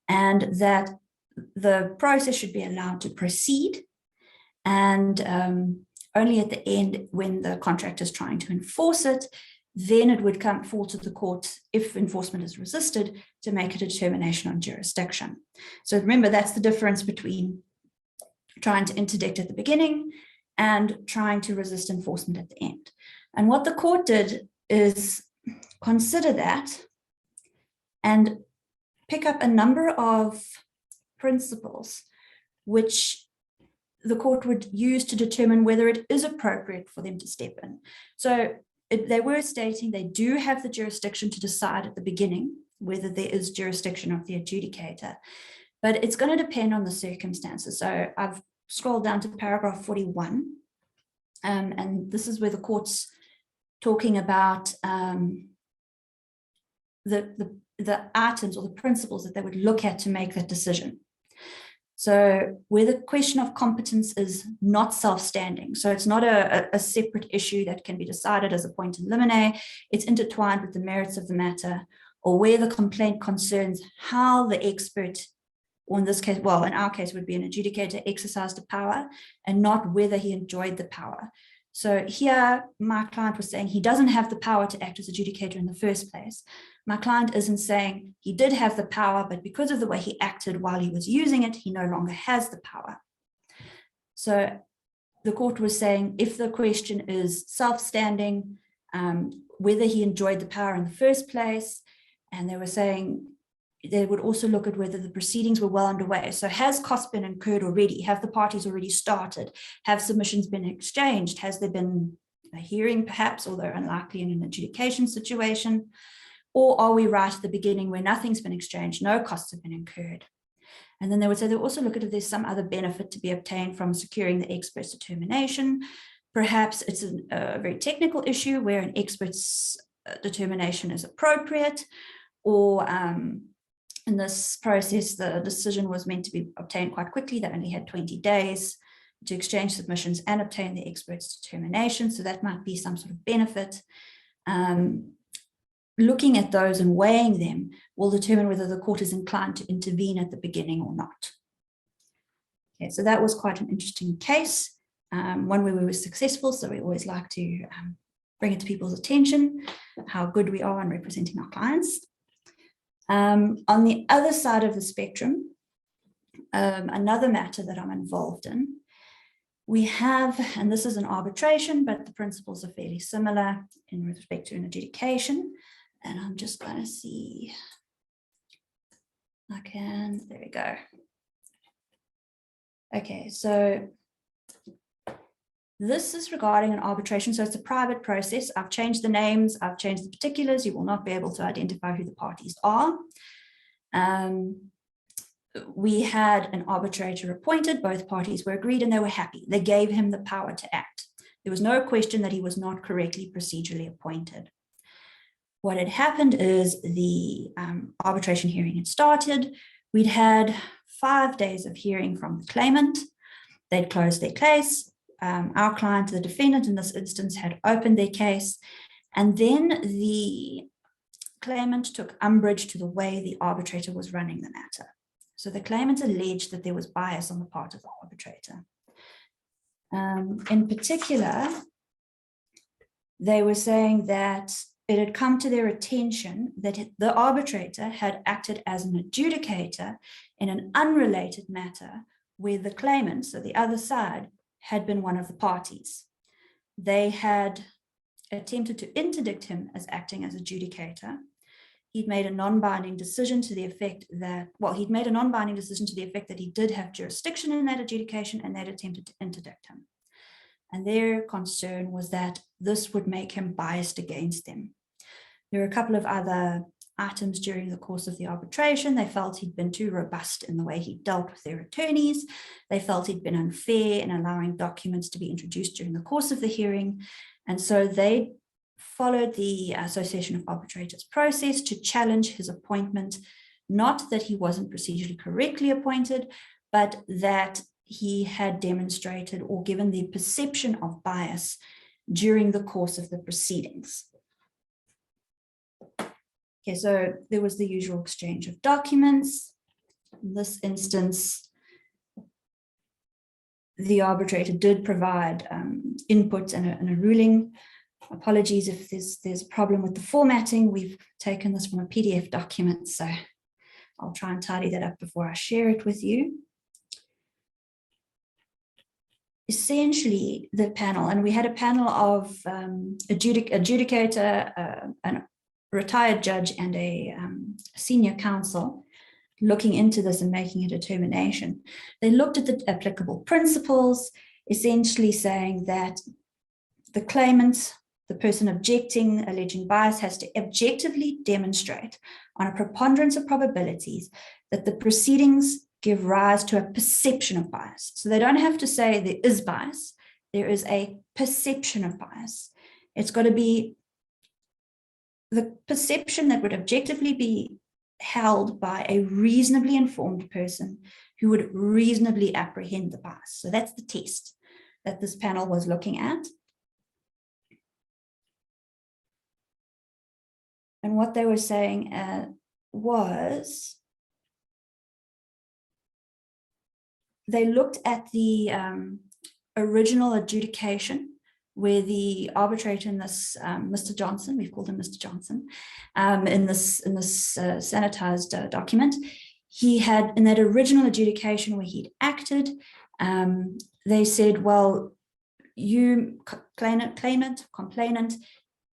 and that the process should be allowed to proceed, and only at the end, when the contractor is trying to enforce it, then it would fall to the court, if enforcement is resisted, to make a determination on jurisdiction. So remember, that's the difference between trying to interdict at the beginning and trying to resist enforcement at the end. And what the court did is consider that and pick up a number of principles which the court would use to determine whether it is appropriate for them to step in. So they were stating they do have the jurisdiction to decide at the beginning whether there is jurisdiction of the adjudicator, but it's going to depend on the circumstances. So I've scrolled down to paragraph 41, and this is where the court's talking about the items or the principles that they would look at to make that decision. So where the question of competence is not self-standing, so it's not a separate issue that can be decided as a point in limine, it's intertwined with the merits of the matter, or where the complaint concerns how the expert, or in this case, well, in our case would be an adjudicator, exercised the power and not whether he enjoyed the power. So here, my client was saying he doesn't have the power to act as adjudicator in the first place. My client isn't saying he did have the power, but because of the way he acted while he was using it, he no longer has the power. So the court was saying if the question is self-standing, whether he enjoyed the power in the first place, and they were saying they would also look at whether the proceedings were well underway. So has costs been incurred already? Have the parties already started? Have submissions been exchanged? Has there been a hearing perhaps, although unlikely in an adjudication situation? Or are we right at the beginning where nothing's been exchanged, no costs have been incurred? And then they would say they'll also look at if there's some other benefit to be obtained from securing the expert's determination. Perhaps it's a very technical issue where an expert's determination is appropriate, or in this process, the decision was meant to be obtained quite quickly. They only had 20 days to exchange submissions and obtain the expert's determination. So that might be some sort of benefit. Looking at those and weighing them will determine whether the court is inclined to intervene at the beginning or not. Okay, so that was quite an interesting case, one where we were successful. So we always like to bring it to people's attention, how good we are in representing our clients. On the other side of the spectrum, another matter that I'm involved in, we have, and this is an arbitration, but the principles are fairly similar in respect to an adjudication. And I'm just going to see, there we go. Okay, so this is regarding an arbitration. So it's a private process. I've changed the names, I've changed the particulars. You will not be able to identify who the parties are. We had an arbitrator appointed, both parties were agreed and they were happy. They gave him the power to act. There was no question that he was not correctly procedurally appointed. What had happened is the arbitration hearing had started. We'd had 5 days of hearing from the claimant. They'd closed their case. Our client, the defendant in this instance, had opened their case. And then the claimant took umbrage to the way the arbitrator was running the matter. So the claimant alleged that there was bias on the part of the arbitrator. In particular, they were saying that it had come to their attention that the arbitrator had acted as an adjudicator in an unrelated matter where the claimant, so the other side, had been one of the parties. They had attempted to interdict him as acting as adjudicator. He'd made a non-binding decision to the effect that, he'd made a non-binding decision to the effect that he did have jurisdiction in that adjudication, and they'd attempted to interdict him. and their concern was that this would make him biased against them. There were a couple of other items during the course of the arbitration. They felt he'd been too robust in the way he dealt with their attorneys. They felt he'd been unfair in allowing documents to be introduced during the course of the hearing. And so they followed the Association of Arbitrators process to challenge his appointment, not that he wasn't procedurally correctly appointed, but that he had demonstrated or given the perception of bias during the course of the proceedings. Okay, so there was the usual exchange of documents. In this instance, the arbitrator did provide input and a ruling. Apologies if there's a problem with the formatting. We've taken this from a PDF document, so I'll try and tidy that up before I share it with you. Essentially, the panel, and we had a panel of adjudicator, a retired judge, and a senior counsel looking into this and making a determination. They looked at the applicable principles, essentially saying that the claimant, the person objecting, alleging bias, has to objectively demonstrate on a preponderance of probabilities that the proceedings give rise to a perception of bias. So they don't have to say there is bias, there is a perception of bias. It's got to be the perception that would objectively be held by a reasonably informed person who would reasonably apprehend the bias. So that's the test that this panel was looking at. And what they were saying was they looked at the original adjudication where the arbitrator in this, Mr. Johnson, we've called him Mr. Johnson, in this sanitized document, he had, in that original adjudication where he'd acted, they said, well, you, complainant,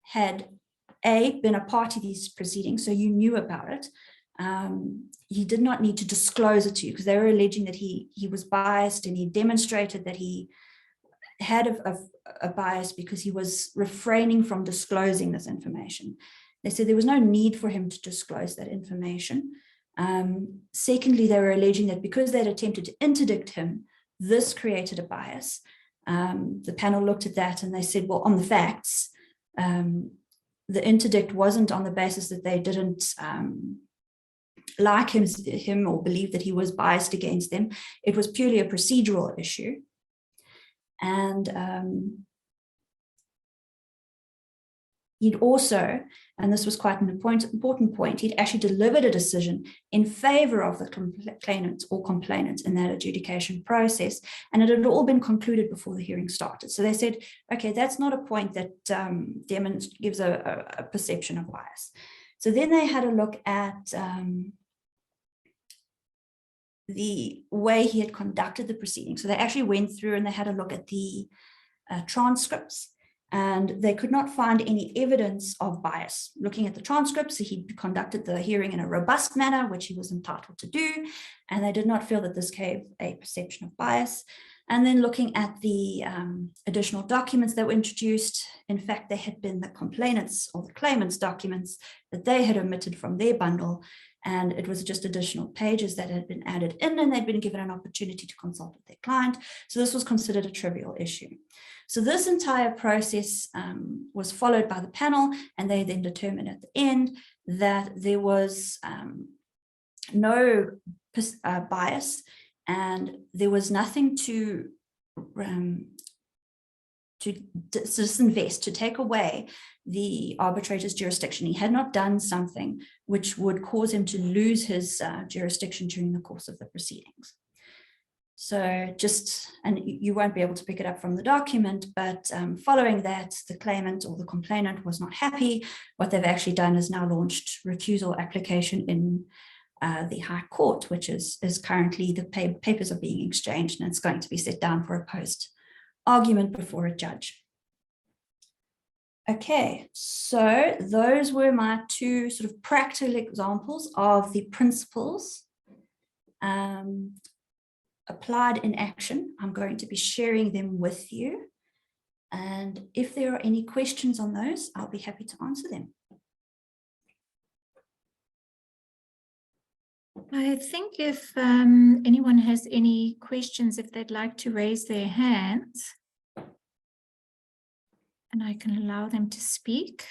had been a part of these proceedings, so you knew about it. He did not need to disclose it to you because they were alleging that he was biased, and he demonstrated that he had a bias because he was refraining from disclosing this information. They said there was no need for him to disclose that information. Secondly, they were alleging that because they'd attempted to interdict him, this created a bias. The panel looked at that and they said, well, on the facts, the interdict wasn't on the basis that they didn't like him or believe that he was biased against them. It was purely a procedural issue. And he'd also, and this was quite an important point, he'd actually delivered a decision in favor of the complainant or complainant in that adjudication process, and it had all been concluded before the hearing started. So they said, okay, that's not a point that gives a perception of bias. So then they had a look at the way he had conducted the proceedings. So they actually went through and they had a look at the transcripts, and they could not find any evidence of bias. Looking at the transcripts, he conducted the hearing in a robust manner, which he was entitled to do, and they did not feel that this gave a perception of bias. And then looking at the additional documents that were introduced, in fact, they had been the complainants or the claimants' documents that they had omitted from their bundle, and it was just additional pages that had been added in, and they'd been given an opportunity to consult with their client. So this was considered a trivial issue. So this entire process was followed by the panel, and they then determined at the end that there was no bias, and there was nothing to disinvest, to take away the arbitrator's jurisdiction. He had not done something which would cause him to lose his jurisdiction during the course of the proceedings. So just, and you won't be able to pick it up from the document, but following that, the claimant or the complainant was not happy. What they've actually done is now launched recusal application in the High Court, which is currently, the papers are being exchanged, and it's going to be set down for a post-argument before a judge. Okay, so those were my two sort of practical examples of the principles applied in action. I'm going to be sharing them with you. And if there are any questions on those, I'll be happy to answer them. I think if anyone has any questions, if they'd like to raise their hands, and I can allow them to speak.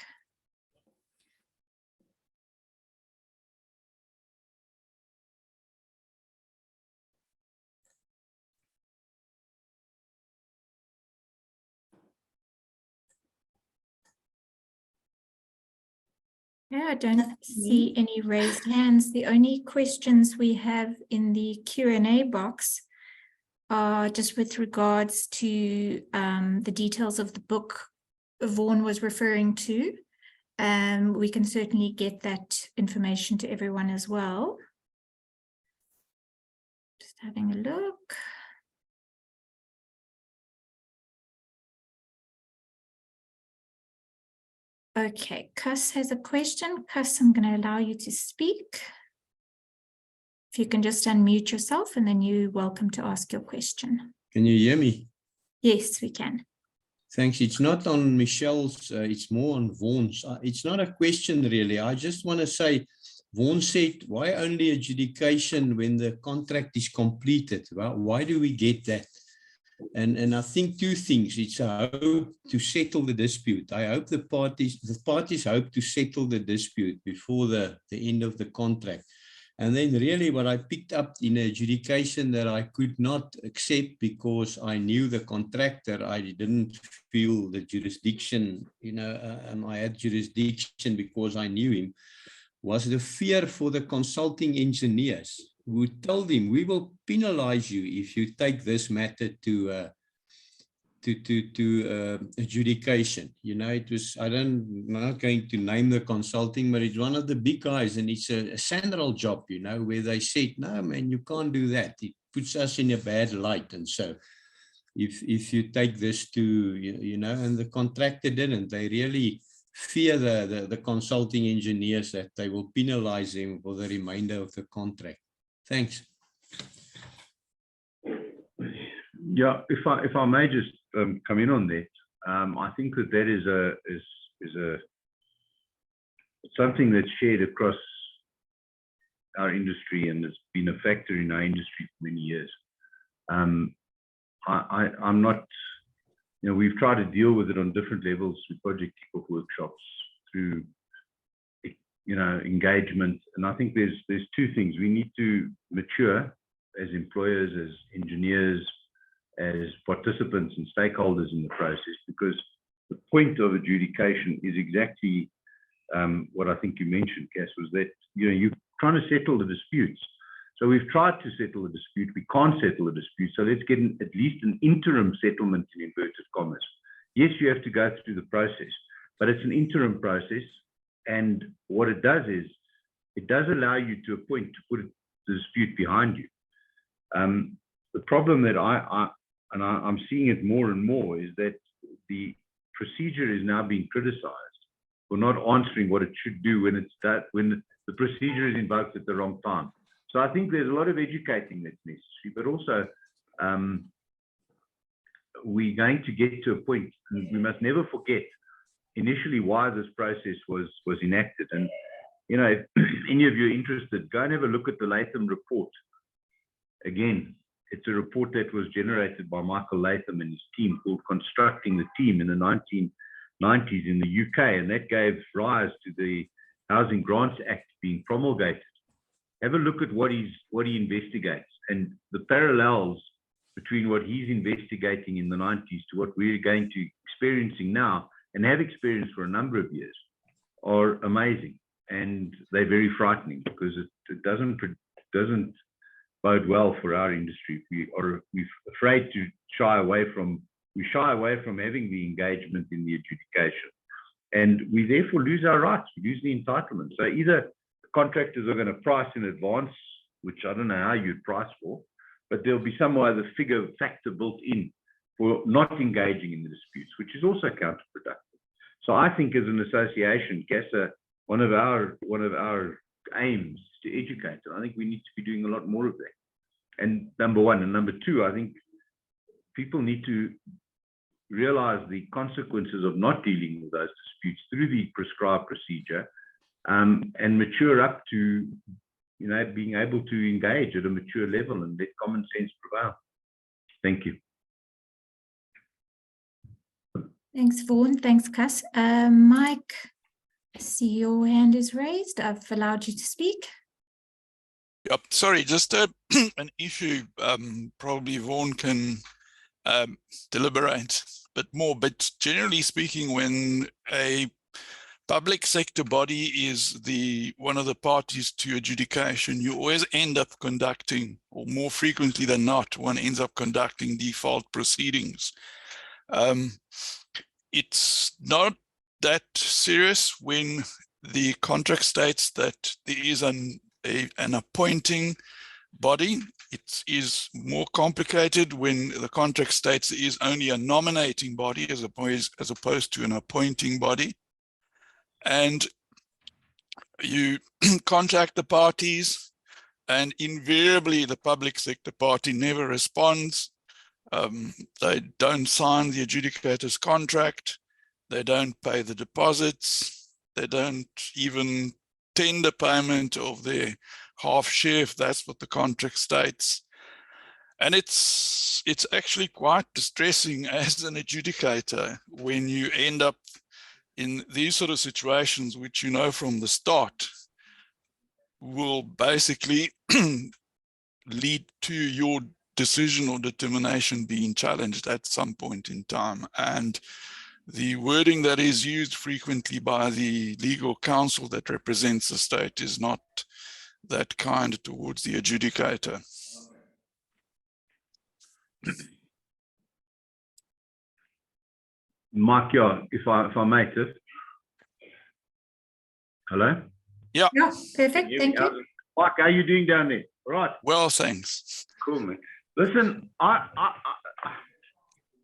Yeah, I don't see any raised hands. The only questions we have in the Q&A box are just with regards to the details of the book Vaughan was referring to. We can certainly get that information to everyone as well. Just having a look. Okay, Cuss has a question. Cuss, I'm going to allow you to speak. If you can just unmute yourself, and then you're welcome to ask your question. Can you hear me? Yes, we can. Thanks. It's not on Michelle's, it's more on Vaughan's. It's not a question really. I just want to say, Vaughan said, why only adjudication when the contract is completed? Well, why do we get that? And I think two things. It's a hope to settle the dispute. I hope the parties hope to settle the dispute before the end of the contract. And then really what I picked up in adjudication that I could not accept because I knew the contractor, I didn't feel the jurisdiction, and I had jurisdiction because I knew him, was the fear for the consulting engineers who told him, we will penalize you if you take this matter to adjudication. It was, I'm not going to name the consulting, but it's one of the big guys, and it's a Sanral job, where they said, no, man, you can't do that. It puts us in a bad light. And so if you take this to, and the contractor didn't, they really fear the consulting engineers that they will penalize them for the remainder of the contract. Thanks. Yeah, if I may just come in on that, I think that is something that's shared across our industry and has been a factor in our industry for many years. I'm not, we've tried to deal with it on different levels through project kickoff workshops, through engagement, and I think there's two things. We need to mature as employers, as engineers, as participants and stakeholders in the process, because the point of adjudication is exactly what I think you mentioned, Cass, was that you're trying to settle the disputes. So we've tried to settle a dispute. We can't settle a dispute. So let's get at least an interim settlement in inverted commas. Yes, you have to go through the process, but it's an interim process. And what it does is it does allow you to a point to put the dispute behind you. The problem that I'm seeing it more and more is that the procedure is now being criticized for not answering what it should do when the procedure is invoked at the wrong time. So I think there's a lot of educating that's necessary, but also we're going to get to a point, and we must never forget initially why this process was enacted. And if any of you are interested, go and have a look at the Latham report. Again, it's a report that was generated by Michael Latham and his team called Constructing the Team in the 1990s in the UK, and that gave rise to the Housing Grants Act being promulgated. Have a look at what he investigates and the parallels between what he's investigating in the 90s to what we're going to experiencing now and have experienced for a number of years are amazing, and they're very frightening because it doesn't bode well for our industry. We're afraid to shy away from having the engagement in the adjudication, and we therefore lose our rights, we lose the entitlement. So either the contractors are going to price in advance, which I don't know how you'd price for, but there'll be some other factor built in for not engaging in the disputes, which is also counterproductive. So I think as an association, CAASA, one of our aims is to educate, and I think we need to be doing a lot more of that. And number one, and number two, I think people need to realize the consequences of not dealing with those disputes through the prescribed procedure, and mature up to, being able to engage at a mature level and let common sense prevail. Thank you. Thanks, Vaughan. Thanks, Cass. Mike, I see your hand is raised. I've allowed you to speak. Yep, sorry, just an issue probably Vaughan can deliberate a bit more, but generally speaking, when a public sector body is one of the parties to adjudication, you always end up conducting, or more frequently than not, one ends up conducting default proceedings. It's not that serious when the contract states that there is an appointing body. It is more complicated when the contract states there is only a nominating body as opposed to an appointing body. And you contact the parties, and invariably the public sector party never responds. They don't sign the adjudicator's contract. They don't pay the deposits. They don't even tender payment of their half share, if that's what the contract states. And it's actually quite distressing as an adjudicator when you end up in these sort of situations, which from the start will basically lead to your decision or determination being challenged at some point in time. And the wording that is used frequently by the legal counsel that represents the state is not that kind towards the adjudicator. Mike, if I may, Tiff. Hello? Yeah, perfect. Thank you. Mike, how are you doing down there? All right. Well, thanks. Cool, man. Listen, I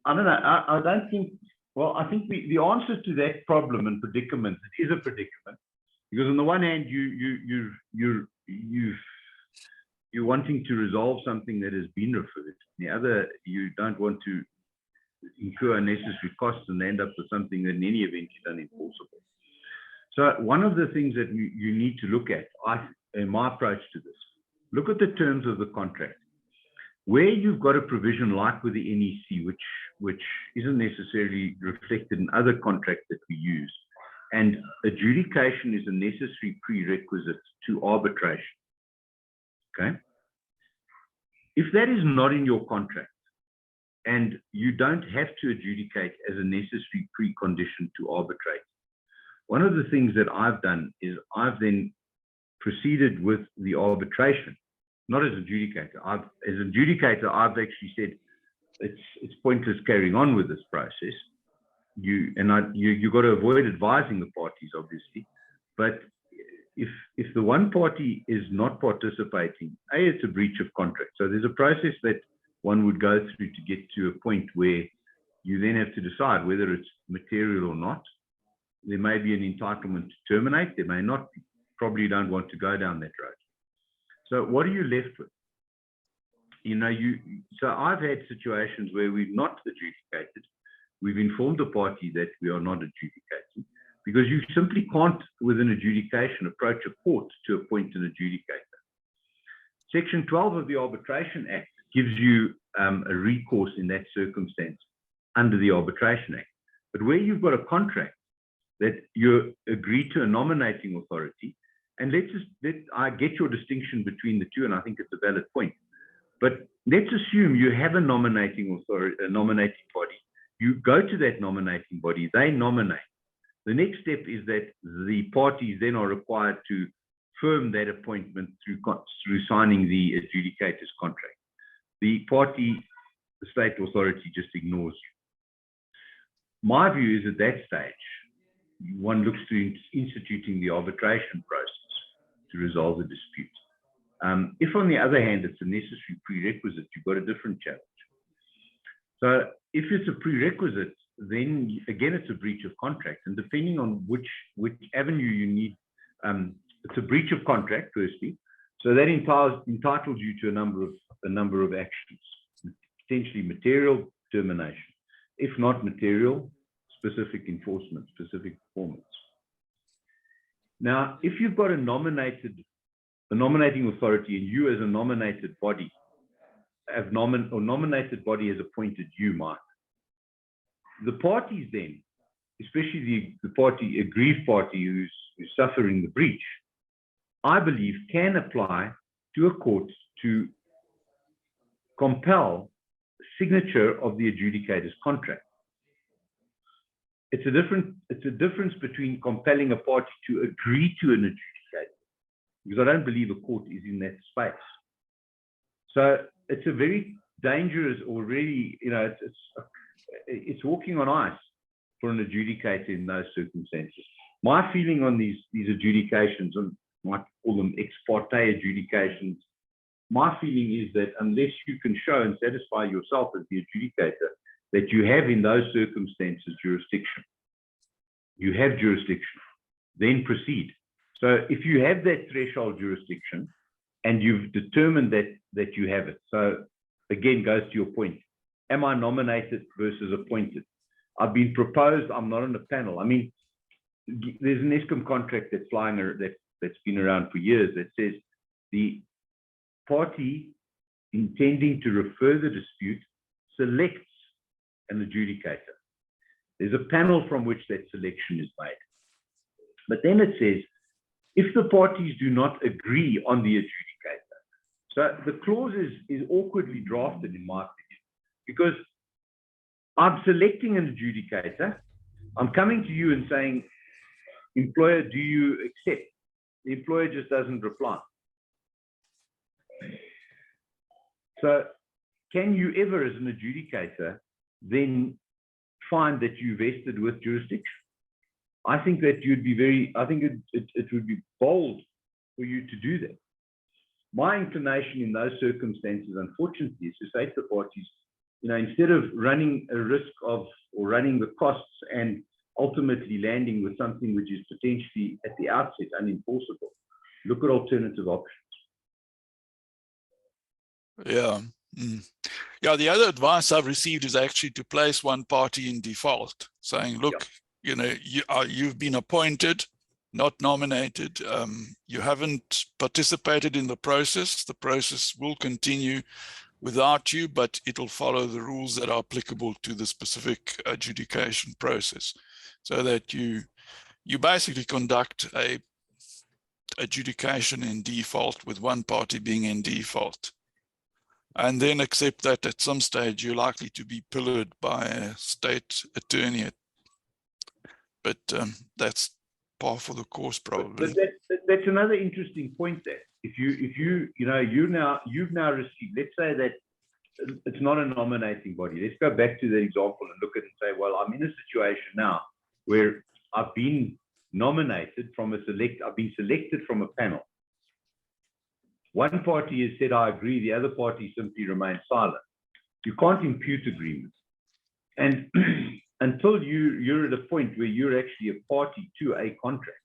don't know. I don't think. Well, I think the answer to that problem and predicament, it is a predicament, because on the one hand, you're wanting to resolve something that has been referred. On the other, you don't want to incur unnecessary costs and end up with something that in any event is unenforceable. So one of the things that you need to look at, in my approach to this, look at the terms of the contract. Where you've got a provision like with the NEC, which isn't necessarily reflected in other contracts that we use, and adjudication is a necessary prerequisite to arbitration. Okay? If that is not in your contract, and you don't have to adjudicate as a necessary precondition to arbitrate, one of the things that I've done is I've then proceeded with the arbitration, not as adjudicator. As adjudicator, I've actually said it's pointless carrying on with this process. You've got to avoid advising the parties, obviously. But if the one party is not participating, it's a breach of contract. So there's a process that one would go through to get to a point where you then have to decide whether it's material or not. There may be an entitlement to terminate. There may not be. Probably you don't want to go down that road. So what are you left with? So I've had situations where we've not adjudicated. We've informed the party that we are not adjudicating, because you simply can't, with an adjudication, approach a court to appoint an adjudicator. Section 12 of the Arbitration Act gives you a recourse in that circumstance under the Arbitration Act. But where you've got a contract that you agree to a nominating authority, and I get your distinction between the two, and I think it's a valid point. But let's assume you have a nominating authority, a nominating body. You go to that nominating body, they nominate. The next step is that the parties then are required to firm that appointment through signing the adjudicator's contract. The party, the state authority, just ignores you. My view is at that stage, one looks to instituting the arbitration process to resolve the dispute. If, on the other hand, it's a necessary prerequisite, you've got a different challenge. So if it's a prerequisite, then again, it's a breach of contract. And depending on which avenue you need, it's a breach of contract, firstly. So that entitles you to a number of actions, potentially material termination. if not material, specific enforcement, specific performance. Now, if you've got a nominating authority and you as a nominated body have nominated body has appointed you, Mike, the parties then, especially the party, aggrieved party who's suffering the breach, I believe can apply to a court to compel signature of the adjudicator's contract. It's a difference between compelling a party to agree to an adjudicator, because I don't believe a court is in that space. So it's a very dangerous, or really, you know, it's walking on ice for an adjudicator in those circumstances. My feeling on these adjudications, and I might call them ex parte adjudications, my feeling is that unless you can show and satisfy yourself as the adjudicator that you have in those circumstances jurisdiction, you have jurisdiction, then proceed. So if you have that threshold jurisdiction and you've determined that you have it, so again goes to your point, am I nominated versus appointed? I've been proposed, I'm not on the panel. I mean, there's an ESCOM contract that's flying, that's been around for years, that says the party intending to refer the dispute selects an adjudicator. There's a panel from which that selection is made. But then it says, if the parties do not agree on the adjudicator. So the clause is awkwardly drafted in my opinion, because I'm selecting an adjudicator. I'm coming to you and saying, employer, do you accept? The employer just doesn't reply. So can you ever, as an adjudicator, then find that you vested with jurisdiction? I think that you'd be it would be bold for you to do that. My inclination in those circumstances, unfortunately, is to say to the parties, you know, instead of running a risk of, or running the costs and ultimately landing with something which is potentially at the outset unenforceable, look at alternative options. Yeah. Yeah, the other advice I've received is actually to place one party in default, saying, look, you know, you've been appointed, not nominated. You haven't participated in the process. The process will continue without you, but it'll follow the rules that are applicable to the specific adjudication process, so that you basically conduct a adjudication in default with one party being in default, and then accept that at some stage you're likely to be pillared by a state attorney. But that's par for the course, probably. But that's another interesting point there. If you've now received, let's say that it's not a nominating body. Let's go back to that example and look at it and say, well, I'm in a situation now where I've been nominated from I've been selected from a panel. One party has said, I agree, the other party simply remains silent. You can't impute agreement. And until you're at a point where you're actually a party to a contract,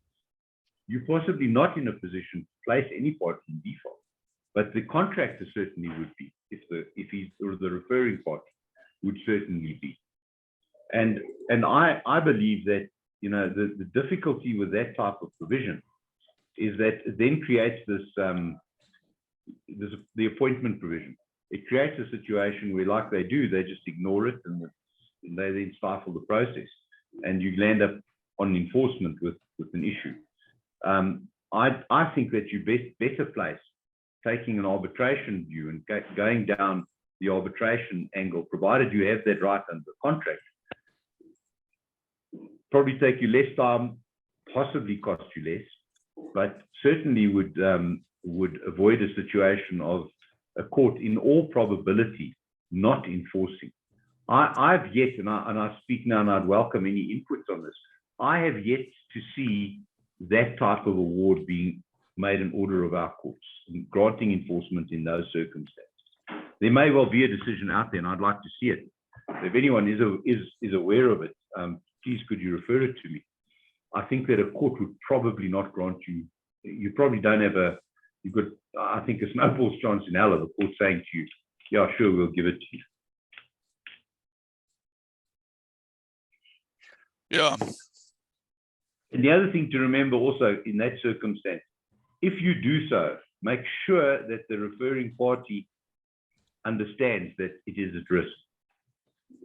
you're possibly not in a position to place any party in default. But the contractor certainly would be, if he's, or the referring party would certainly be. And I believe that, you know, the difficulty with that type of provision is that it then creates this, the appointment provision. It creates a situation where, like they do, they just ignore it and they then stifle the process, and you land up on enforcement with an issue. I think that you better place taking an arbitration view and going down the arbitration angle, provided you have that right under the contract. Probably take you less time, possibly cost you less, but certainly would avoid a situation of a court, in all probability, not enforcing. I've yet, and I speak now, and I'd welcome any inputs on this, I have yet to see that type of award being made an order of our courts, granting enforcement in those circumstances. There may well be a decision out there, and I'd like to see it. If anyone is aware of it, please could you refer it to me. I think that a court would probably not grant you, you probably don't have you've got, I think, a snowball's chance in hell of a court saying to you, yeah, sure, we'll give it to you. Yeah. And the other thing to remember also in that circumstance, if you do so, make sure that the referring party understands that it is at risk.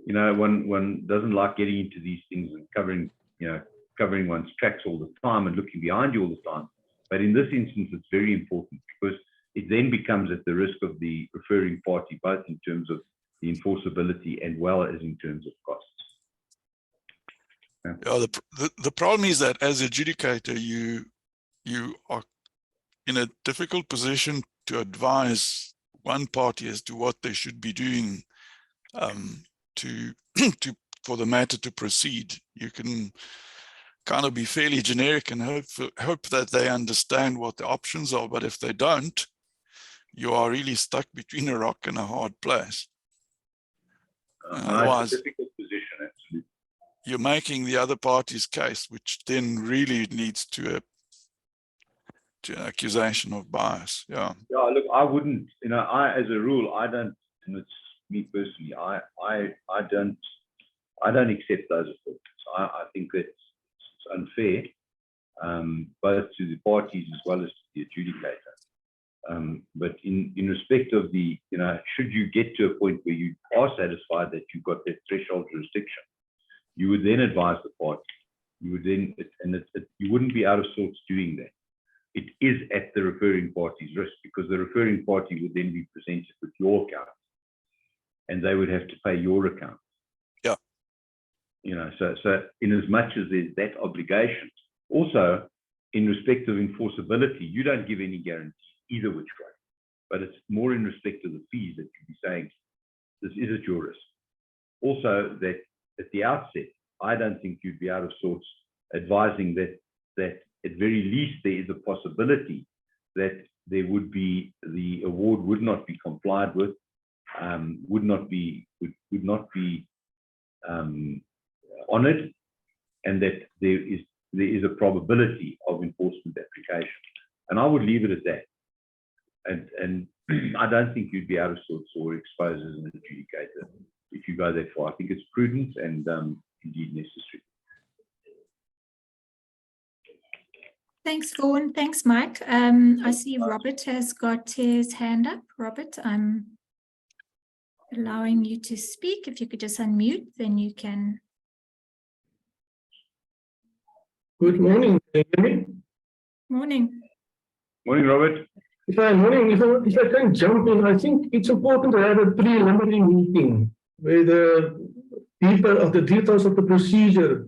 You know, one doesn't like getting into these things and covering one's tracks all the time and looking behind you all the time. But in this instance, it's very important because it then becomes at the risk of the referring party, both in terms of the enforceability and well as in terms of costs. Yeah, the problem is that as adjudicator, you are in a difficult position to advise one party as to what they should be doing for the matter to proceed. You can kind of be fairly generic and hope that they understand what the options are, but if they don't, you are really stuck between a rock and a hard place. Otherwise, it's a difficult position, absolutely. You're making the other party's case, which then really leads to an accusation of bias. Yeah. Yeah, look, I wouldn't, as a rule, I don't, and it's me personally, I don't accept those approaches. I think that it's unfair, both to the parties as well as to the adjudicator. But in respect of the, should you get to a point where you are satisfied that you've got that threshold jurisdiction, you would then advise the party. You would then, you wouldn't be out of sorts doing that. It is at the referring party's risk because the referring party would then be presented with your account and they would have to pay your account. Yeah. So in as much as there's that obligation, also in respect of enforceability, you don't give any guarantee either which way, but it's more in respect of the fees that you'd be saying, this is at your risk. Also that at the outset, I don't think you'd be out of sorts advising that at very least there is a possibility that there would be, the award would not be complied with, would not be honored, and that there is a probability of enforcement application. And I would leave it at that. And I don't think you'd be out of sorts or exposed as an adjudicator if you go that far. I think it's prudent and indeed necessary. Thanks, Vaughan. Thanks, Mike. I see Robert has got his hand up. Robert, I'm allowing you to speak. If you could just unmute, then you can. Good morning. Can you hear me? Morning. Morning, Robert. If I can jump in, I think it's important to have a preliminary meeting where the details of the procedure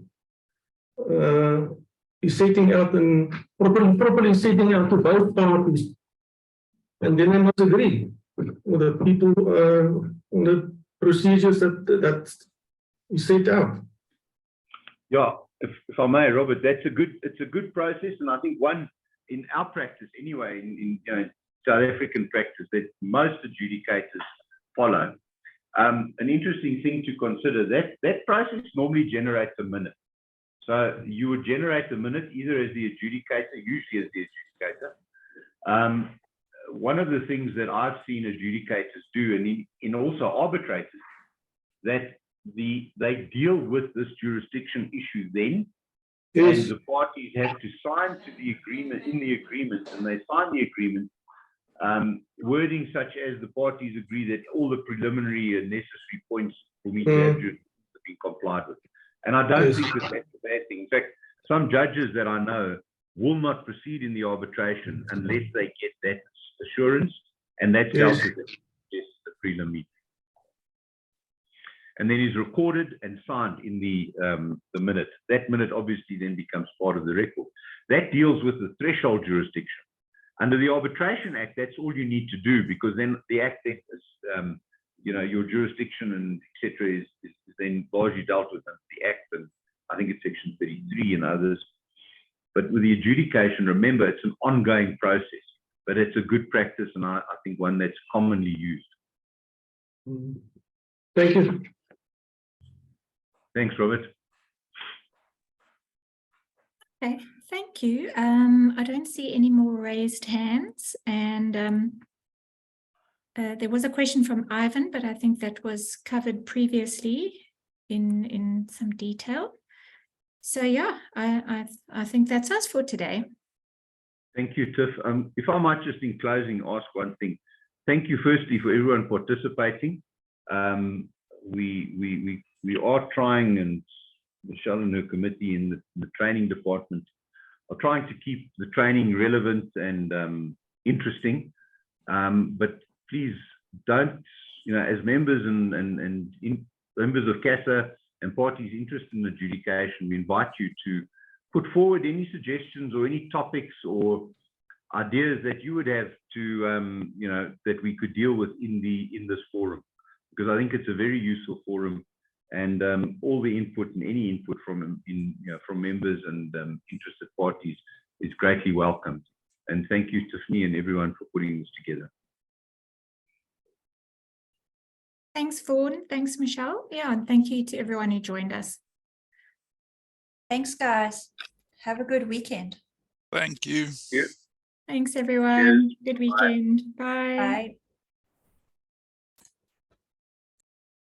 is setting out and properly setting out to both parties, and then they must agree with the people on the procedures that is set out. Yeah, if I may, Robert, it's a good process, and I think one in our practice anyway, in South African practice, that most adjudicators follow. An interesting thing to consider, that process normally generates a minute. So you would generate a minute either as the adjudicator, usually as the adjudicator. One of the things that I've seen adjudicators do, and in also arbitrators, that they deal with this jurisdiction issue then, yes. And the parties have to sign to the agreement, in the agreement, and they sign the agreement, wording such as the parties agree that all the preliminary and necessary points for me to have been complied with. And I don't think that that's a bad thing. In fact, some judges that I know will not proceed in the arbitration unless they get that assurance, and that's dealt with at the prelim meeting. And then is recorded and signed in the minute. That minute obviously then becomes part of the record. That deals with the threshold jurisdiction. Under the Arbitration Act, that's all you need to do, because then the Act then is, your jurisdiction and etc. is then largely dealt with under the Act, and I think it's Section 33 and others. But with the adjudication, remember, it's an ongoing process, but it's a good practice, and I think one that's commonly used. Thank you. Thanks, Robert. Okay, thank you. I don't see any more raised hands, and there was a question from Ivan, but I think that was covered previously in some detail. So yeah, I think that's us for today. Thank you, Tiff. If I might just in closing ask one thing. Thank you firstly for everyone participating. We are trying, and Michelle and her committee in the training department are trying to keep the training relevant and interesting. But please don't, as members and members of CAASA and parties interested in adjudication, we invite you to put forward any suggestions or any topics or ideas that you would have to, that we could deal with in this forum, because I think it's a very useful forum, and all the input and any input from members and interested parties is greatly welcomed. And thank you, Tiffany, and everyone for putting this together. Thanks, Vaughan. Thanks, Michelle. Yeah, and thank you to everyone who joined us. Thanks, guys. Have a good weekend. Thank you. Thanks, everyone. Good weekend. Bye. Bye.